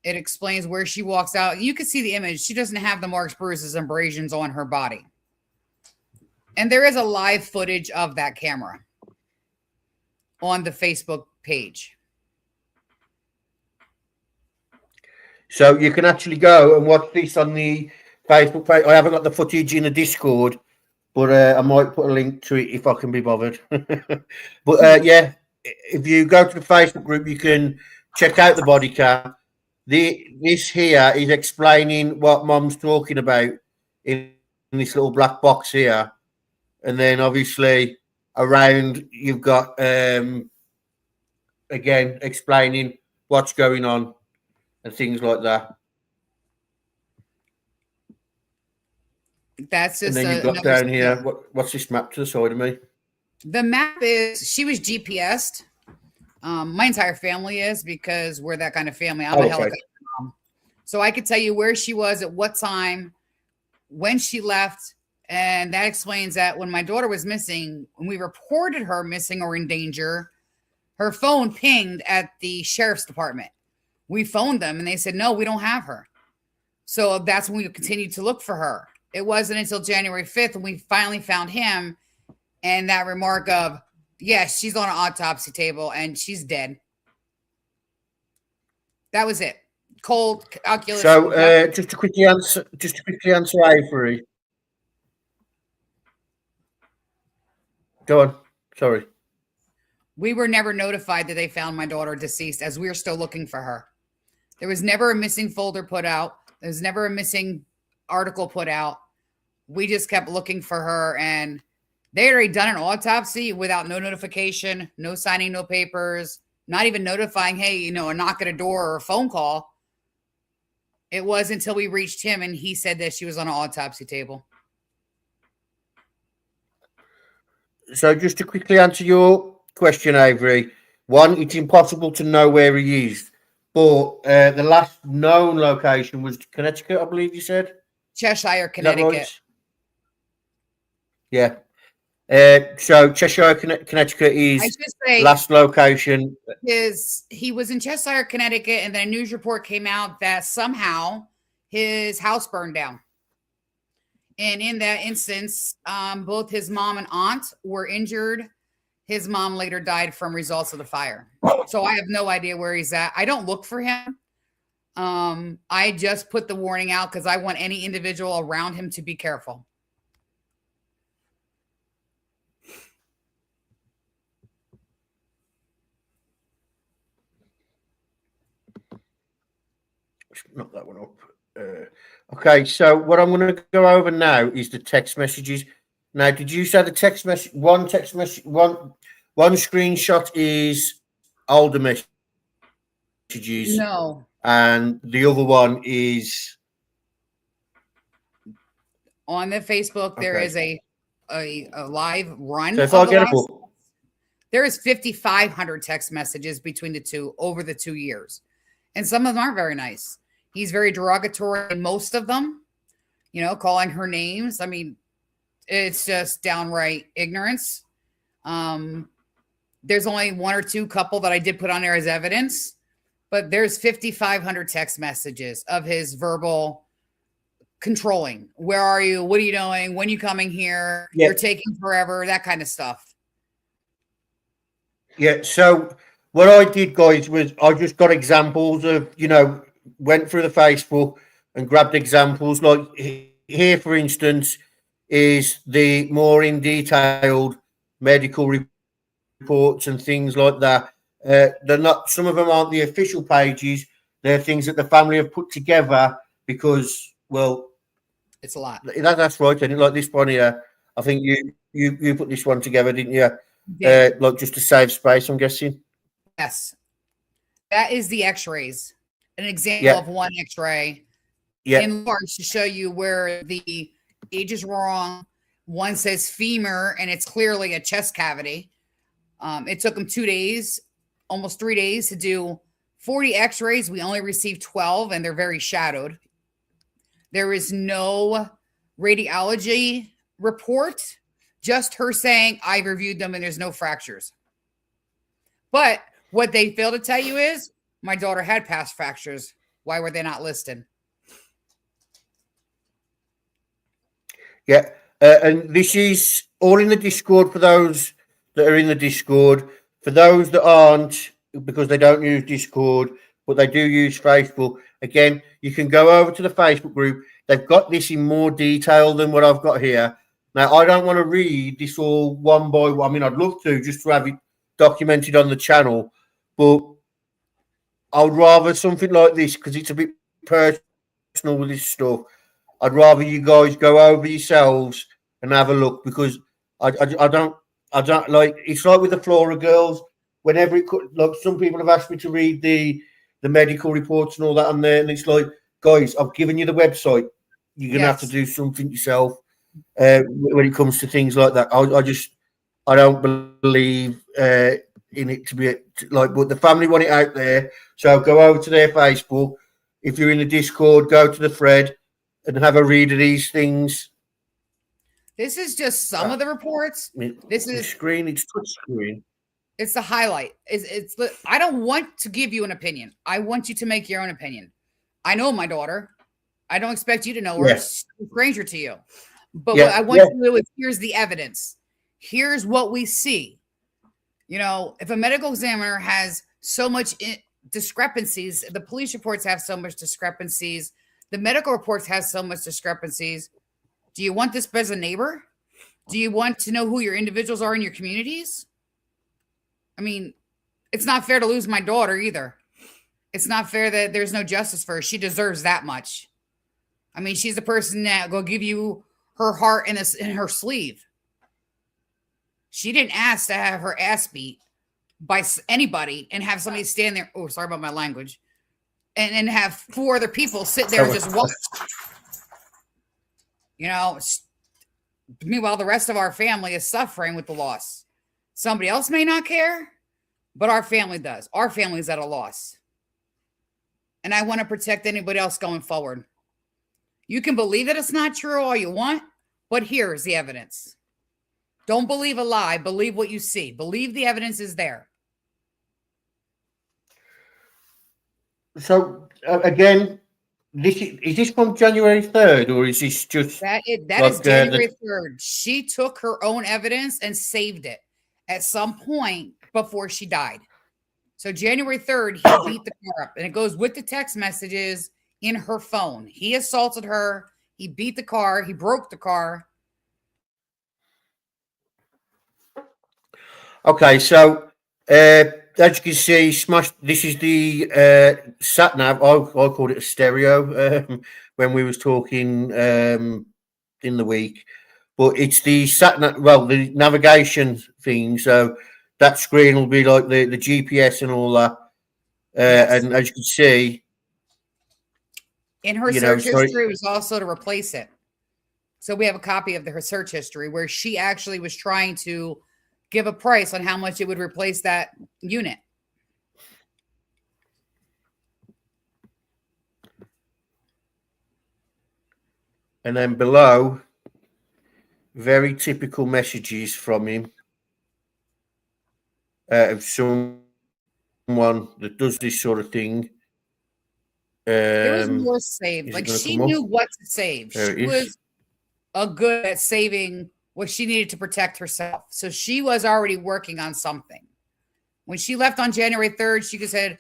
It explains where she walks out. You can see the image. She doesn't have the marks, bruises, and abrasions on her body. And there is a live footage of that camera on the Facebook page. So you can actually go and watch this on the Facebook page. I haven't got the footage in the Discord, but I might put a link to it if I can be bothered. But yeah, if you go to the Facebook group, you can check out the body cam. This here is explaining what Mom's talking about in this little black box here, and then obviously around you've got again explaining what's going on and things like that. That's And just then you've got another down here, what's this map to the side of me? The map is she was GPSed. My entire family is because we're that kind of family. I'm a helicopter mom. So I could tell you where she was at what time, when she left. And that explains that when my daughter was missing, when we reported her missing or in danger, her phone pinged at the sheriff's department. We phoned them and they said, no, we don't have her. So that's when we continued to look for her. It wasn't until January 5th when we finally found him. And that remark of, yes, she's on an autopsy table and she's dead. That was it. Cold calculus. So just to quickly answer Avery. Go on. Sorry. We were never notified that they found my daughter deceased as we were still looking for her. There was never a missing folder put out. There was never a missing article put out. We just kept looking for her, and they had already done an autopsy without no notification, no signing, no papers, not even notifying, hey, a knock at a door or a phone call. It was until we reached him and he said that she was on an autopsy table. So just to quickly answer your question, Avery, one, it's impossible to know where he is. But the last known location was Connecticut, I believe you said? Cheshire, Connecticut. Right? Yeah. So Cheshire, Connecticut is last location. He was in Cheshire, Connecticut, and then a news report came out that somehow his house burned down. And in that instance, both his mom and aunt were injured. His mom later died from results of the fire. So I have no idea where he's at. I don't look for him. I just put the warning out because I want any individual around him to be careful. Knock that one up. Okay, so what I'm going to go over now is the text messages. Now, did you say the text message? One screenshot is older messages. No. And the other one is on the Facebook. There is a live run. So if I get a book, there is 5,500 text messages between the two over the 2 years, and some of them aren't very nice. He's very derogatory in most of them, calling her names. I mean, it's just downright ignorance. There's only one or two couple that I did put on there as evidence, but there's 5,500 text messages of his verbal controlling. Where are you? What are you doing? When are you coming here? Yeah. You're taking forever, that kind of stuff. Yeah. So what I did, guys, was I just got examples of, went through the Facebook and grabbed examples. Like here, for instance, is the more in detailed medical reports and things like that. They're not, some of them aren't the official pages. They're things that the family have put together because, well, it's a lot. That's right. And like this one here, I think you put this one together, didn't you? Yeah. Like just to save space, I'm guessing. Yes. That is the x-rays. An example of one x-ray in large to show you where the age is wrong. One says femur, and it's clearly a chest cavity. It took them 2 days, almost 3 days to do 40 x-rays. We only received 12, and they're very shadowed. There is no radiology report, just her saying, I've reviewed them, and there's no fractures. But what they fail to tell you is, my daughter had past fractures. Why were they not listed? Yeah. And this is all in the Discord for those that are in the Discord. For those that aren't, because they don't use Discord, but they do use Facebook. Again, you can go over to the Facebook group. They've got this in more detail than what I've got here. Now, I don't want to read this all one by one. I mean, I'd love to just to have it documented on the channel, but I would rather something like this because it's a bit personal with this stuff. I'd rather you guys go over yourselves and have a look because I don't like. It's like with the Flora girls. Whenever it could, like some people have asked me to read the medical reports and all that on there, and it's like, guys, I've given you the website. You're gonna have to do something yourself when it comes to things like that. I don't believe in it to be like, but the family want it out there. So go over to their Facebook. If you're in the Discord, go to the thread and have a read of these things. This is just some of the reports. This is screen. It's touch screen. It's the highlight. It's I don't want to give you an opinion. I want you to make your own opinion. I know my daughter. I don't expect you to know her. Yeah. She's a stranger to you. But what I want you to do is here's the evidence. Here's what we see. You know, if a medical examiner has so much discrepancies, the police reports have so much discrepancies, the medical reports have so much discrepancies. Do you want this as a neighbor? Do you want to know who your individuals are in your communities? I mean, it's not fair to lose my daughter either. It's not fair that there's no justice for her. She deserves that much. I mean, she's the person that will give you her heart in her sleeve. She didn't ask to have her ass beat by anybody and have somebody stand there. Oh, sorry about my language. And have 4 other people sit there and just watch. You know, meanwhile, the rest of our family is suffering with the loss. Somebody else may not care, but our family does. Our family's at a loss. And I want to protect anybody else going forward. You can believe that it's not true all you want, but here is the evidence. Don't believe a lie. Believe what you see. Believe the evidence is there. So, again, is this from January 3rd or is this just... That is January 3rd. She took her own evidence and saved it at some point before she died. So January 3rd, he beat the car up. And it goes with the text messages in her phone. He assaulted her. He beat the car. He broke the car. Okay, so as you can see, smashed. This is the sat nav. I called it a stereo when we was talking in the week, but it's the sat nav. Well, the navigation thing. So that screen will be like the GPS and all that. Yes. And as you can see, in her search history was also to replace it. So we have a copy of her search history where she actually was trying to give a price on how much it would replace that unit. And then below, very typical messages from him of someone that does this sort of thing. There was more saved. Like she knew what to save. She was good at saving what she needed to protect herself. So she was already working on something. When she left on January 3rd, she just said,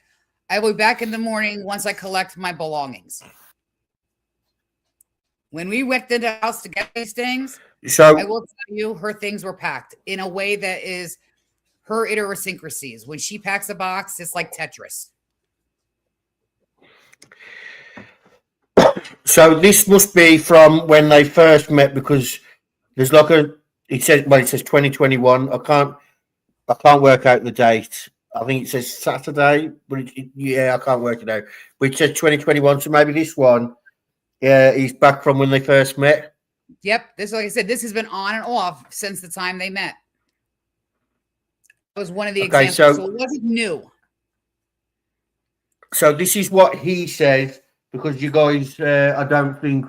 I will be back in the morning once I collect my belongings. When we went to the house to get these things, so I will tell you, her things were packed in a way that is her idiosyncrasies. When she packs a box, it's like Tetris. So this must be from when they first met because there's like it says 2021. I can't work out the date. I think it says Saturday, but I can't work it out. But it says 2021, so maybe this one he's back from when they first met. Yep. This, like I said, this has been on and off since the time they met. It was one of the examples. So it wasn't new. So this is what he says, because you guys, I don't think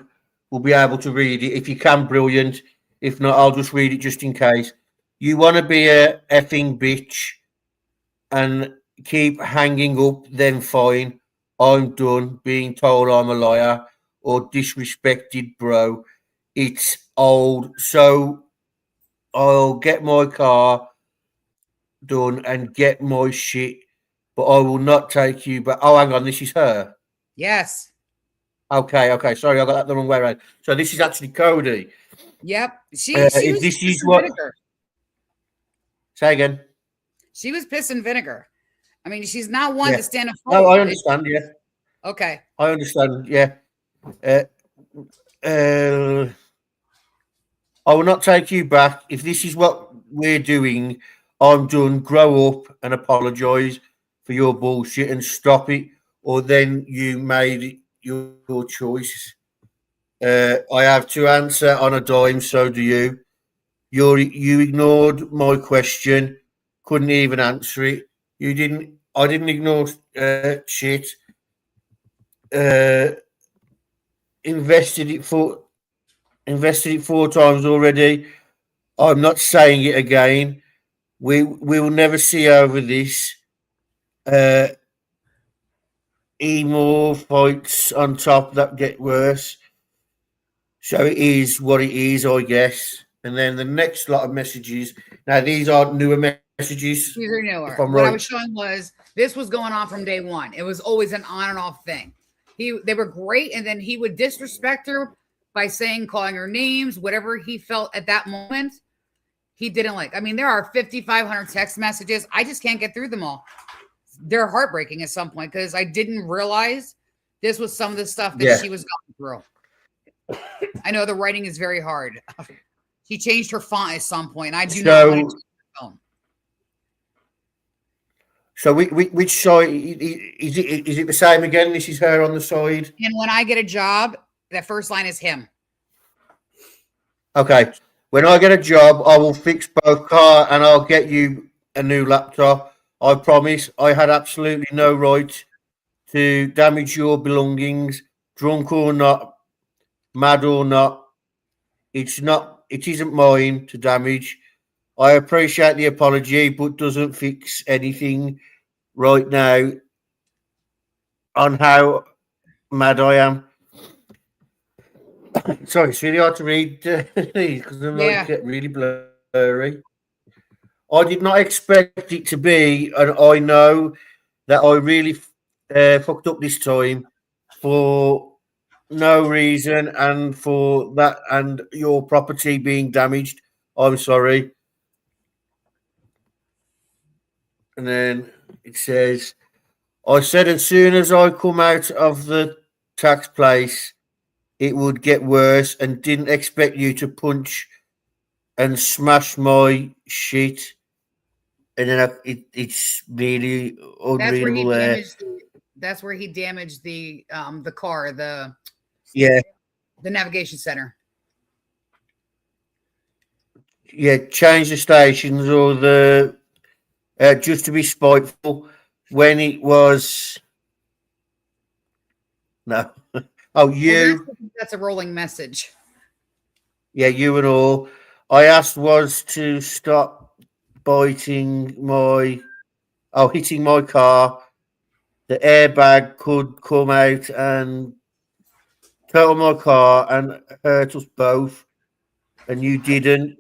will be able to read it. If you can, brilliant. If not, I'll just read it just in case. You want to be a effing bitch and keep hanging up, then fine. I'm done being told I'm a liar or disrespected, bro. It's old. So I'll get my car done and get my shit but I will not take you back. Oh, hang on, this is her. Yes. Okay. Sorry, I got that the wrong way around. So this is actually Codie. Yep. She was If this piss is and what. vinegar. Say again. She was piss and vinegar. I mean, she's not one Yeah. to stand up. No, I understand. Yeah, Okay. I understand. Yeah. Uh, uh, I will not take you back. If this is what we're doing, I'm done. Grow up and apologise for your bullshit and stop it, or then you made it your choice. I have to answer on a dime, so do you. You ignored my question, couldn't even answer it. You didn't. I didn't ignore shit. Uh, invested it for invested it 4 times already. I'm not saying it again. We will never see over this. Uh, more fights on top that get worse. So it is what it is, I guess. And then the next lot of messages. Now these are newer messages, These are if newer. I'm What I right. was showing was this was going on from day one. It was always an on and off thing. They were great, and then he would disrespect her by calling her names, whatever he felt at that moment. He didn't like. I mean, there are 5,500 text messages. I just can't get through them all. They're heartbreaking at some point because I didn't realize this was some of the stuff that Yeah. she was going through. I know the writing is very hard. She changed her font at some point. I do not want to change her phone. So which side is it? Is it the same again? This is her on the side. And when I get a job, that first line is him. Okay. When I get a job, I will fix both car and I'll get you a new laptop. I promise. I had absolutely no right to damage your belongings, drunk or not, mad or not. It's not. It isn't mine to damage. I appreciate the apology, but doesn't fix anything right now on how mad I am. Sorry, it's really hard to read these because they're Yeah. really blurry. I did not expect it to be, and I know that I really fucked up this time for no reason and for that and your property being damaged. I'm sorry. And then it says, I said as soon as I come out of the tax place, it would get worse and didn't expect you to punch and smash my shit. And then it's really That's where he unreadable there. damaged. That's where he damaged the car, Yeah, the navigation center. yeah. Change the stations or the just to be spiteful when it was no. Oh, you. Well, that's a rolling message. Yeah, you and all. I asked was to stop biting my. Oh, hitting my car. The airbag could come out and total my car and hurt us both, and you didn't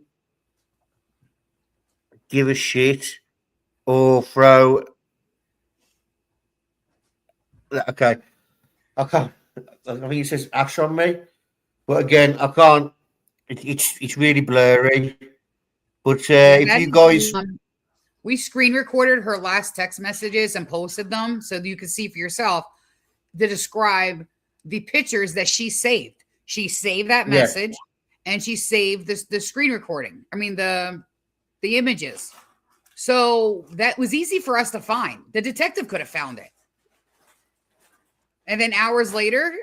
give a shit or throw. Okay, I can't. I think it says ash on me, but again, I can't. It's really blurry. But if you guys, We screen recorded her last text messages and posted them so that you can see for yourself to describe the pictures that she saved. She saved that message and she saved the screen recording. I mean the images. So that was easy for us to find. The detective could have found it. And then hours later,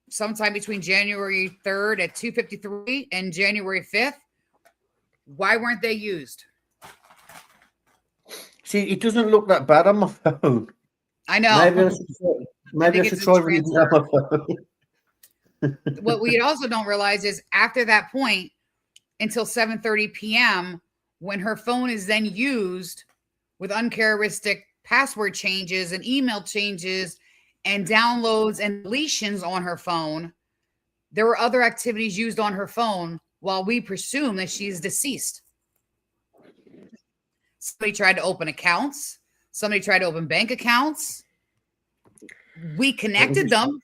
sometime between January 3rd at 2:53 and January 5th, why weren't they used? see, it doesn't look that bad on my phone. I know. Maybe I should try reading it on my phone. What we also don't realize is after that point, until 7:30 p.m., when her phone is then used with uncharacteristic password changes and email changes and downloads and deletions on her phone, there were other activities used on her phone while we presume that she's deceased. Somebody tried to open accounts. Somebody tried to open bank accounts. We connected them,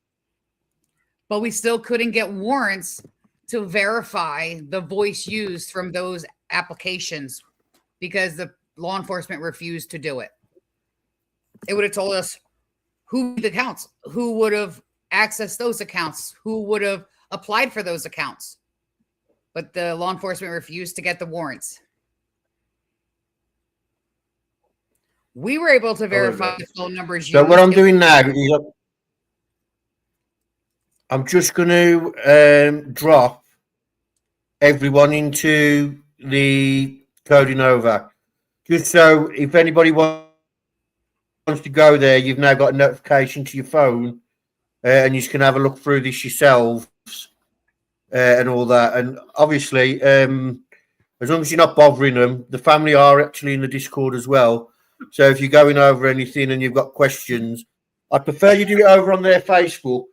but we still couldn't get warrants to verify the voice used from those applications because the law enforcement refused to do it. It would have told us who the accounts, who would have accessed those accounts, who would have applied for those accounts. But the law enforcement refused to get the warrants. We were able to verify the phone numbers. So what I'm doing now is I'm just going to drop everyone into the Codie Nova. Just so if anybody wants to go there, you've now got a notification to your phone and you can have a look through this yourselves and all that. And obviously, as long as you're not bothering them, the family are actually in the Discord as well. So if you're going over anything and you've got questions, I prefer you do it over on their Facebook.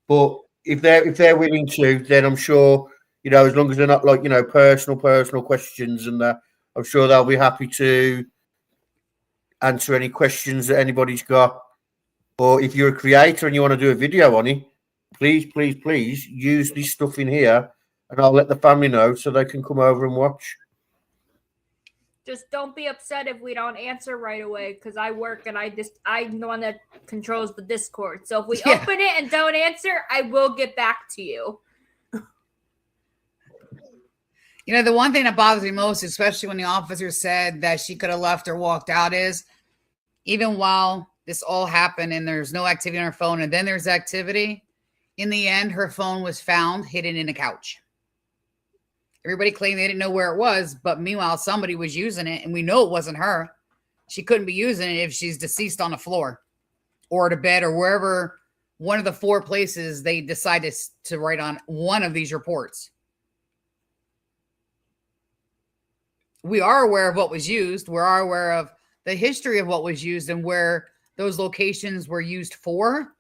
But if they're willing to, then I'm sure, you know, as long as they're not like, you know, personal questions and that, I'm sure they'll be happy to answer any questions that anybody's got. Or if you're a creator and you want to do a video on it, please use this stuff in here and I'll let the family know so they can come over and watch. Just don't be upset if we don't answer right away because I work and I'm the one that controls the Discord. So if we open it and don't answer, I will get back to you. You know, the one thing that bothers me most, especially when the officer said that she could have left or walked out, is even while this all happened and there's no activity on her phone and then there's activity, in the end, her phone was found hidden in a couch. Everybody claimed they didn't know where it was, but meanwhile, somebody was using it, and we know it wasn't her. She couldn't be using it if she's deceased on the floor or at a bed or wherever, one of the 4 places they decided to write on one of these reports. We are aware of what was used. We are aware of the history of what was used and where those locations were used for.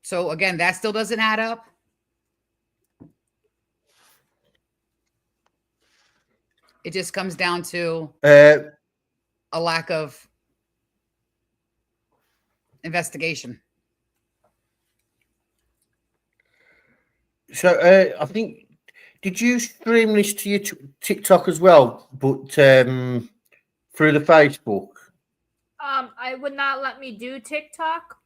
So again, that still doesn't add up. It just comes down to a lack of investigation. So I think, did you stream this to your TikTok as well, but through the Facebook? I would not let me do TikTok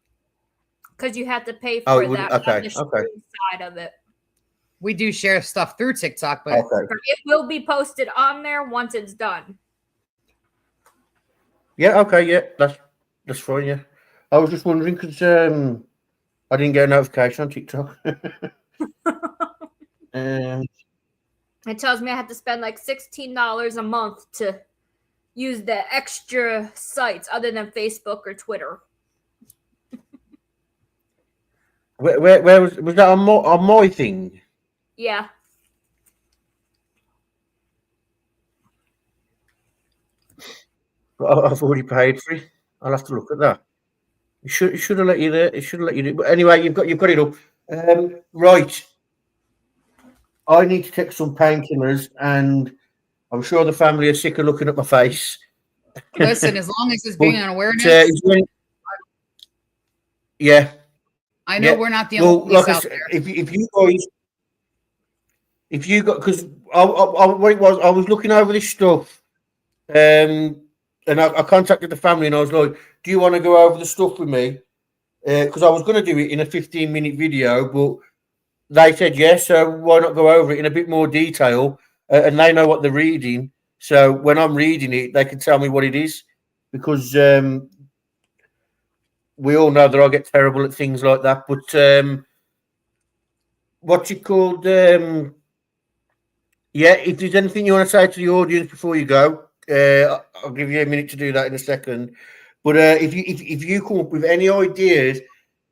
because you have to pay for that. Okay. Side of it. We do share stuff through TikTok, but it will be posted on there once it's done. Yeah, okay, yeah, that's fine, yeah. I was just wondering because I didn't get a notification on TikTok. It tells me I have to spend like $16 a month to use the extra sites other than Facebook or Twitter. Where was that on my thing? Yeah. I've already paid for it. I'll have to look at that. It should have let you there. It should have let you do. But anyway, you've got it up. Right. I need to take some painkillers, and I'm sure the family are sick of looking at my face. Listen, as long as it's being an awareness. Yeah. I know we're not the only ones out there. If you guys, if you got, because I was looking over this stuff, and I contacted the family and I was like, "Do you want to go over the stuff with me?" Because I was going to do it in a 15-minute video, but they said yes. So why not go over it in a bit more detail? And they know what they're reading, so when I'm reading it, they can tell me what it is. Because we all know that I get terrible at things like that. But what's it called? Yeah, if there's anything you want to say to the audience before you go, I'll give you a minute to do that in a second. But if you come up with any ideas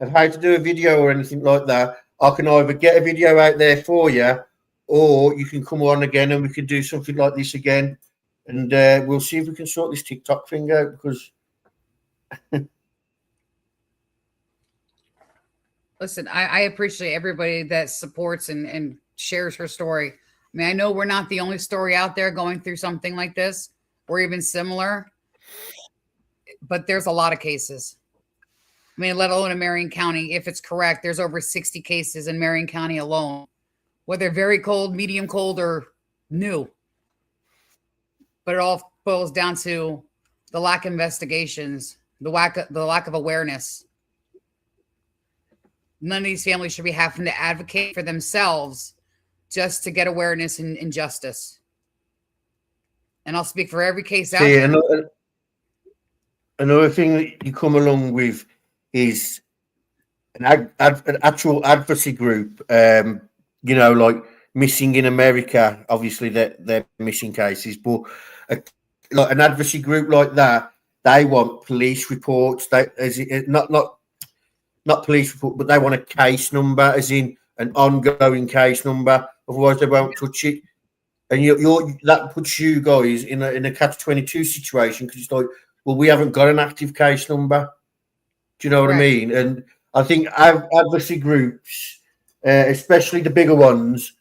of how to do a video or anything like that, I can either get a video out there for you, or you can come on again and we can do something like this again, and we'll see if we can sort this TikTok thing out. Because listen, I appreciate everybody that supports and shares her story. I mean, I know we're not the only story out there going through something like this or even similar. but there's a lot of cases. I mean, let alone in Marion County. If it's correct, there's over 60 cases in Marion County alone, whether very cold, medium cold, or new. But it all boils down to the lack of investigations, the lack of awareness. None of these families should be having to advocate for themselves just to get awareness and justice. And I'll speak for every case out there. Another thing that you come along with is an actual advocacy group. You know, like Missing in America. Obviously, they're missing cases, but like an advocacy group like that, they want police reports. Not police report, but they want a case number, as in an ongoing case number. Otherwise, they won't touch it. And that puts you guys in a catch-22 situation, because it's like, well, we haven't got an active case number. Do you know what I mean? And I think advocacy groups, especially the bigger ones,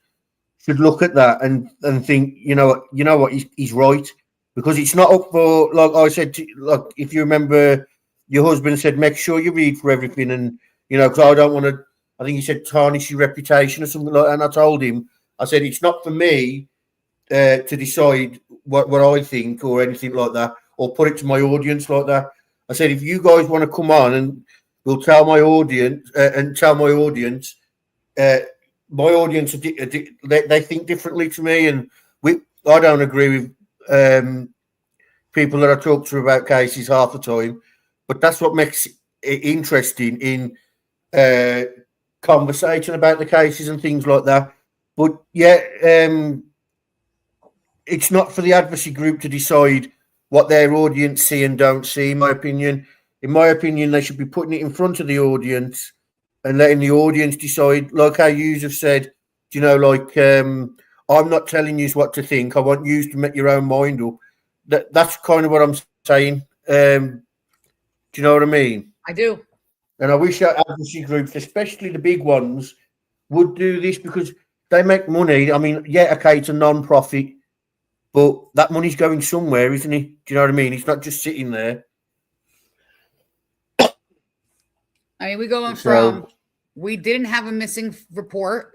should look at that and think, you know what, he's right, because it's not up for, like I said, like if you remember, your husband said, make sure you read for everything, and because I don't want to. I think he said tarnish your reputation or something like that. And I told him, I said, it's not for me to decide what I think or anything like that, or put it to my audience like that. I said, if you guys want to come on and we'll tell my audience my audience, they think differently to me, and I don't agree with people that I talk to about cases half the time, but that's what makes it interesting in conversation about the cases and things like that. But yeah, it's not for the advocacy group to decide what their audience see and don't see, in my opinion. In my opinion, they should be putting it in front of the audience and letting the audience decide, like how you have said, I'm not telling you what to think. I want you to make your own mind up. That's kind of what I'm saying. Do you know what I mean? I do. And I wish our advocacy groups, especially the big ones, would do this, because they make money. I mean, yeah, okay, it's a non-profit, but that money's going somewhere, isn't it? Do you know what I mean? It's not just sitting there. I mean, we go from we didn't have a missing report,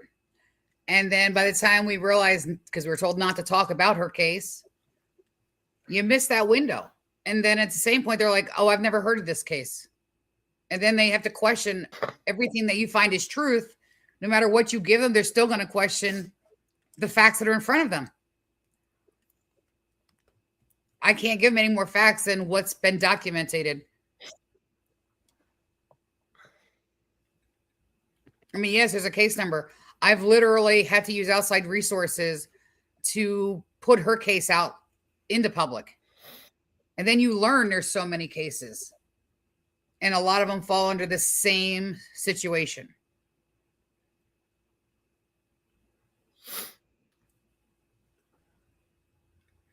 and then by the time we realized, because we were told not to talk about her case, you missed that window. And then at the same point, they're like, oh, I've never heard of this case. And then they have to question everything that you find is truth. No matter what you give them, they're still going to question the facts that are in front of them. I can't give them any more facts than what's been documented. I mean, yes, there's a case number. I've literally had to use outside resources to put her case out into public. And then you learn there's so many cases. And a lot of them fall under the same situation.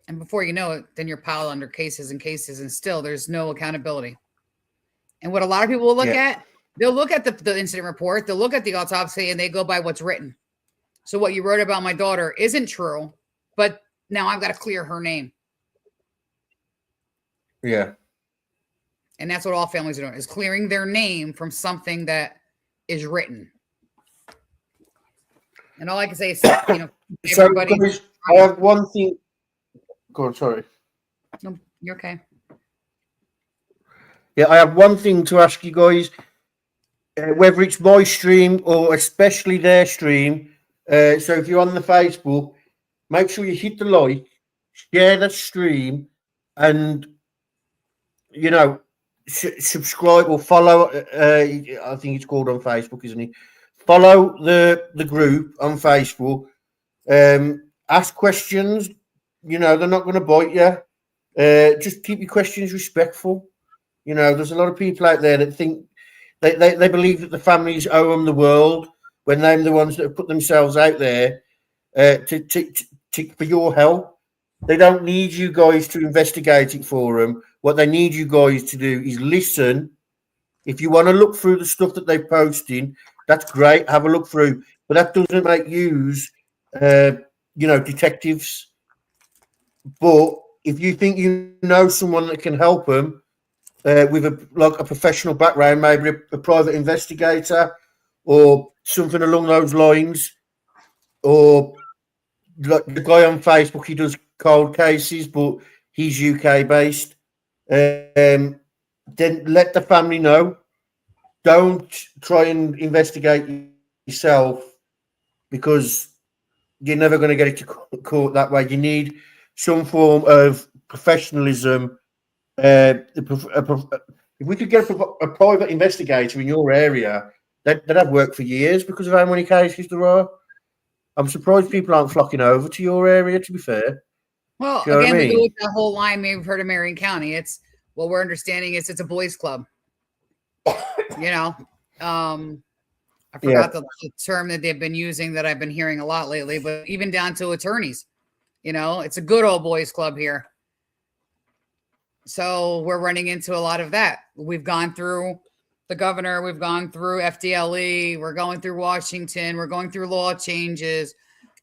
And before you know it, then you're piled under cases and cases, and still there's no accountability. And what a lot of people will look at, they'll look at the incident report, they'll look at the autopsy, and they go by what's written. So what you wrote about my daughter isn't true, but now I've got to clear her name. Yeah. And that's what all families are doing, is clearing their name from something that is written. And all I can say is, everybody. So, I have one thing. Go on, sorry. No, you're okay. Yeah, I have one thing to ask you guys. Whether it's my stream or especially their stream. So if you're on the Facebook, make sure you hit the like, share the stream, and subscribe or follow. I think it's called on Facebook, isn't it? Follow the group on Facebook. Ask questions. They're not going to bite you. Just keep your questions respectful. There's a lot of people out there that think they believe that the families owe them the world when they're the ones that have put themselves out there for your help. They don't need you guys to investigate it for them. What they need you guys to do is listen. If you want to look through the stuff that they're posting, that's great. Have a look through. But that doesn't make use, detectives. But if you think you know someone that can help them, with a professional background, maybe a private investigator or something along those lines, or like the guy on Facebook, he does cold cases, but he's UK based. Then let the family know. Don't try and investigate yourself because you're never going to get it to court that way. You need some form of professionalism. If we could get a private investigator in your area, they'd have worked for years because of how many cases there are. I'm surprised people aren't flocking over to your area, to be fair. Well, Do you know again, what I we go mean? with the whole line we've heard of Marion County. It's what we're understanding is it's a boys' club. You know, I forgot the term that they've been using that I've been hearing a lot lately, but even down to attorneys, you know, it's a good old boys' club here. So we're running into a lot of that. We've gone through the governor, we've gone through FDLE, we're going through Washington, we're going through law changes.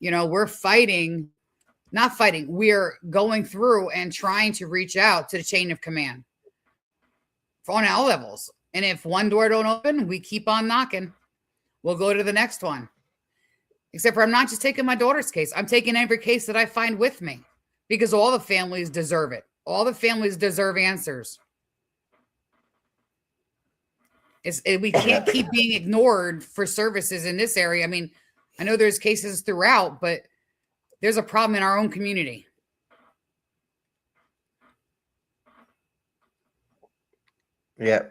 You know, we're fighting. Not fighting. We're going through and trying to reach out to the chain of command on all levels. And if one door don't open, we keep on knocking. We'll go to the next one. Except for I'm not just taking my daughter's case. I'm taking every case that I find with me because all the families deserve it. All the families deserve answers. We can't keep being ignored for services in this area. I mean, I know there's cases throughout, but there's a problem in our own community. Yeah.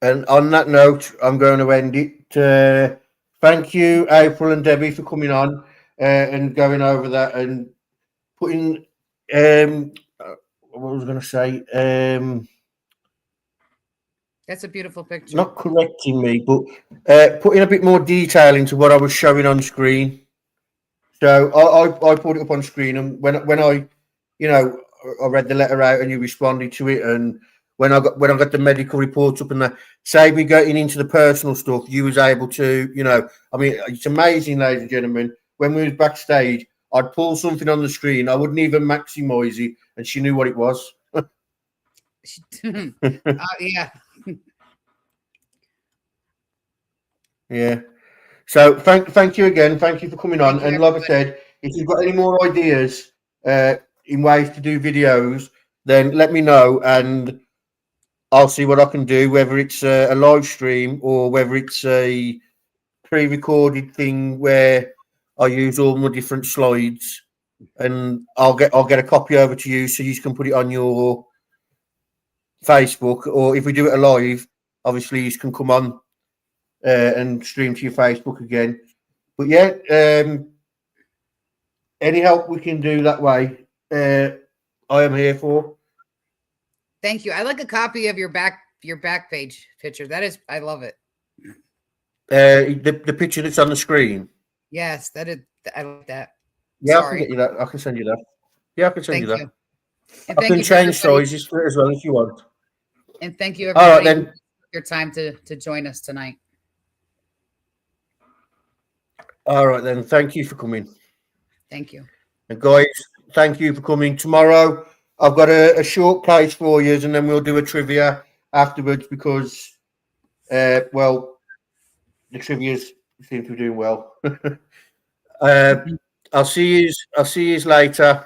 And on that note, I'm going to end it. Thank you, April and Debbie, for coming on and going over that and putting what was I going to say? That's a beautiful picture. Not correcting me, but putting a bit more detail into what I was showing on screen. So I put it up on screen, and when I, you know, I read the letter out and you responded to it, and when I got the medical reports up and that, save me getting into the personal stuff, you was able to, you know, I mean, it's amazing, ladies and gentlemen. When we was backstage, I'd pull something on the screen, I wouldn't even maximize it, and she knew what it was. Yeah. Yeah. So thank you again. Thank you for coming on. Thank you, And like I everybody. said, if you've got any more ideas in ways to do videos, then let me know and I'll see what I can do, whether it's a live stream or whether it's a pre-recorded thing where I use all my different slides, and I'll get a copy over to you so you can put it on your Facebook, or if we do it live, obviously you can come on and stream to your Facebook again. But yeah, any help we can do that way, I am here for. Thank you. I like a copy of your back page picture. That is, I love it. The picture that's on the screen. Yes, that is. I like that. Yeah, Sorry. I can get you that. I can send you that. Yeah, I can send you that. And I can change sizes for it as well if you want. And thank you, everybody, all right, then. for your time to join us tonight. All right, then. Thank you for coming. Thank you. And guys, thank you for coming. Tomorrow, I've got a short case for you, and then we'll do a trivia afterwards because, well, the trivias seem to be doing well. I'll see you later.